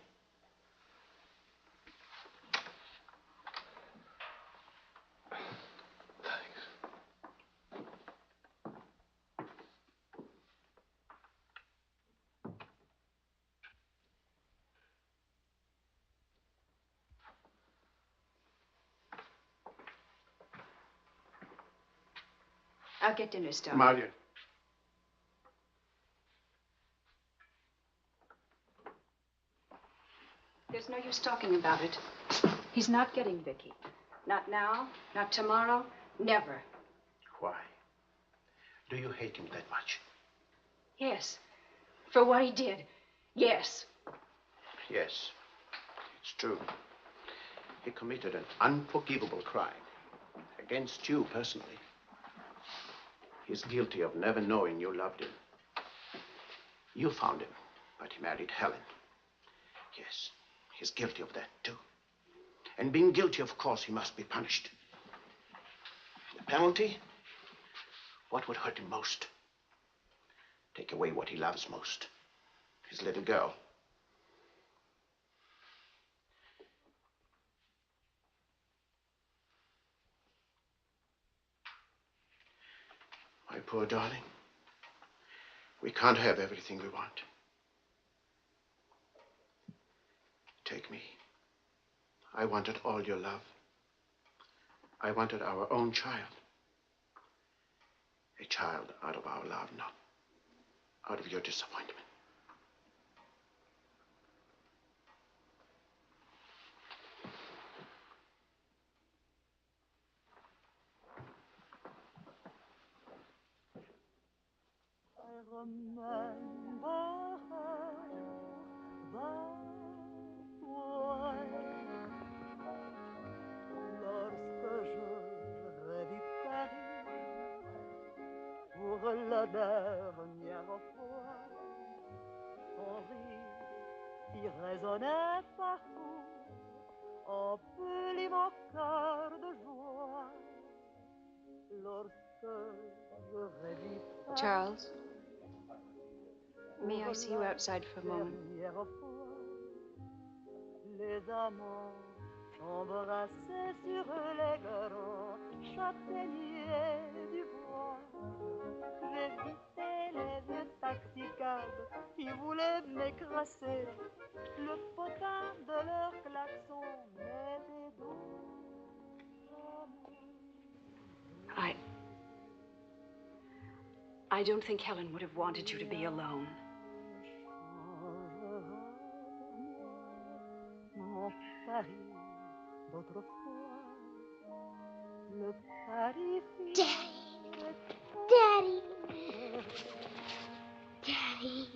I'll get dinner started. Marion. There's no use talking about it. He's not getting Vicky. Not now, not tomorrow, never. Why? Do you hate him that much? Yes. For what he did. Yes. Yes, it's true. He committed an unforgivable crime against you personally. He's guilty of never knowing you loved him. You found him, but he married Helen. Yes, he's guilty of that too. And being guilty, of course, he must be punished. The penalty? What would hurt him most? Take away what he loves most. His little girl. My poor darling, we can't have everything we want. Take me. I wanted all your love. I wanted our own child. A child out of our love, not out of your disappointment. Remember her that way. Lorsque je revis Paris pour la dernière fois, son rire qui résonnait partout emplit mon cœur de joie. Lorsque je revis Paris. Charles, may I see you outside for a moment? Les amants s'embrassaient sur les grands châtaigniers du bois. J'évitais les vieux taxicabs qui voulaient m'écraser. Le potin de leur klaxon m'était doux. I don't think Helen would have wanted you to be alone. Mon Paris d'autrefois, le Paris. Daddy! Daddy! Daddy!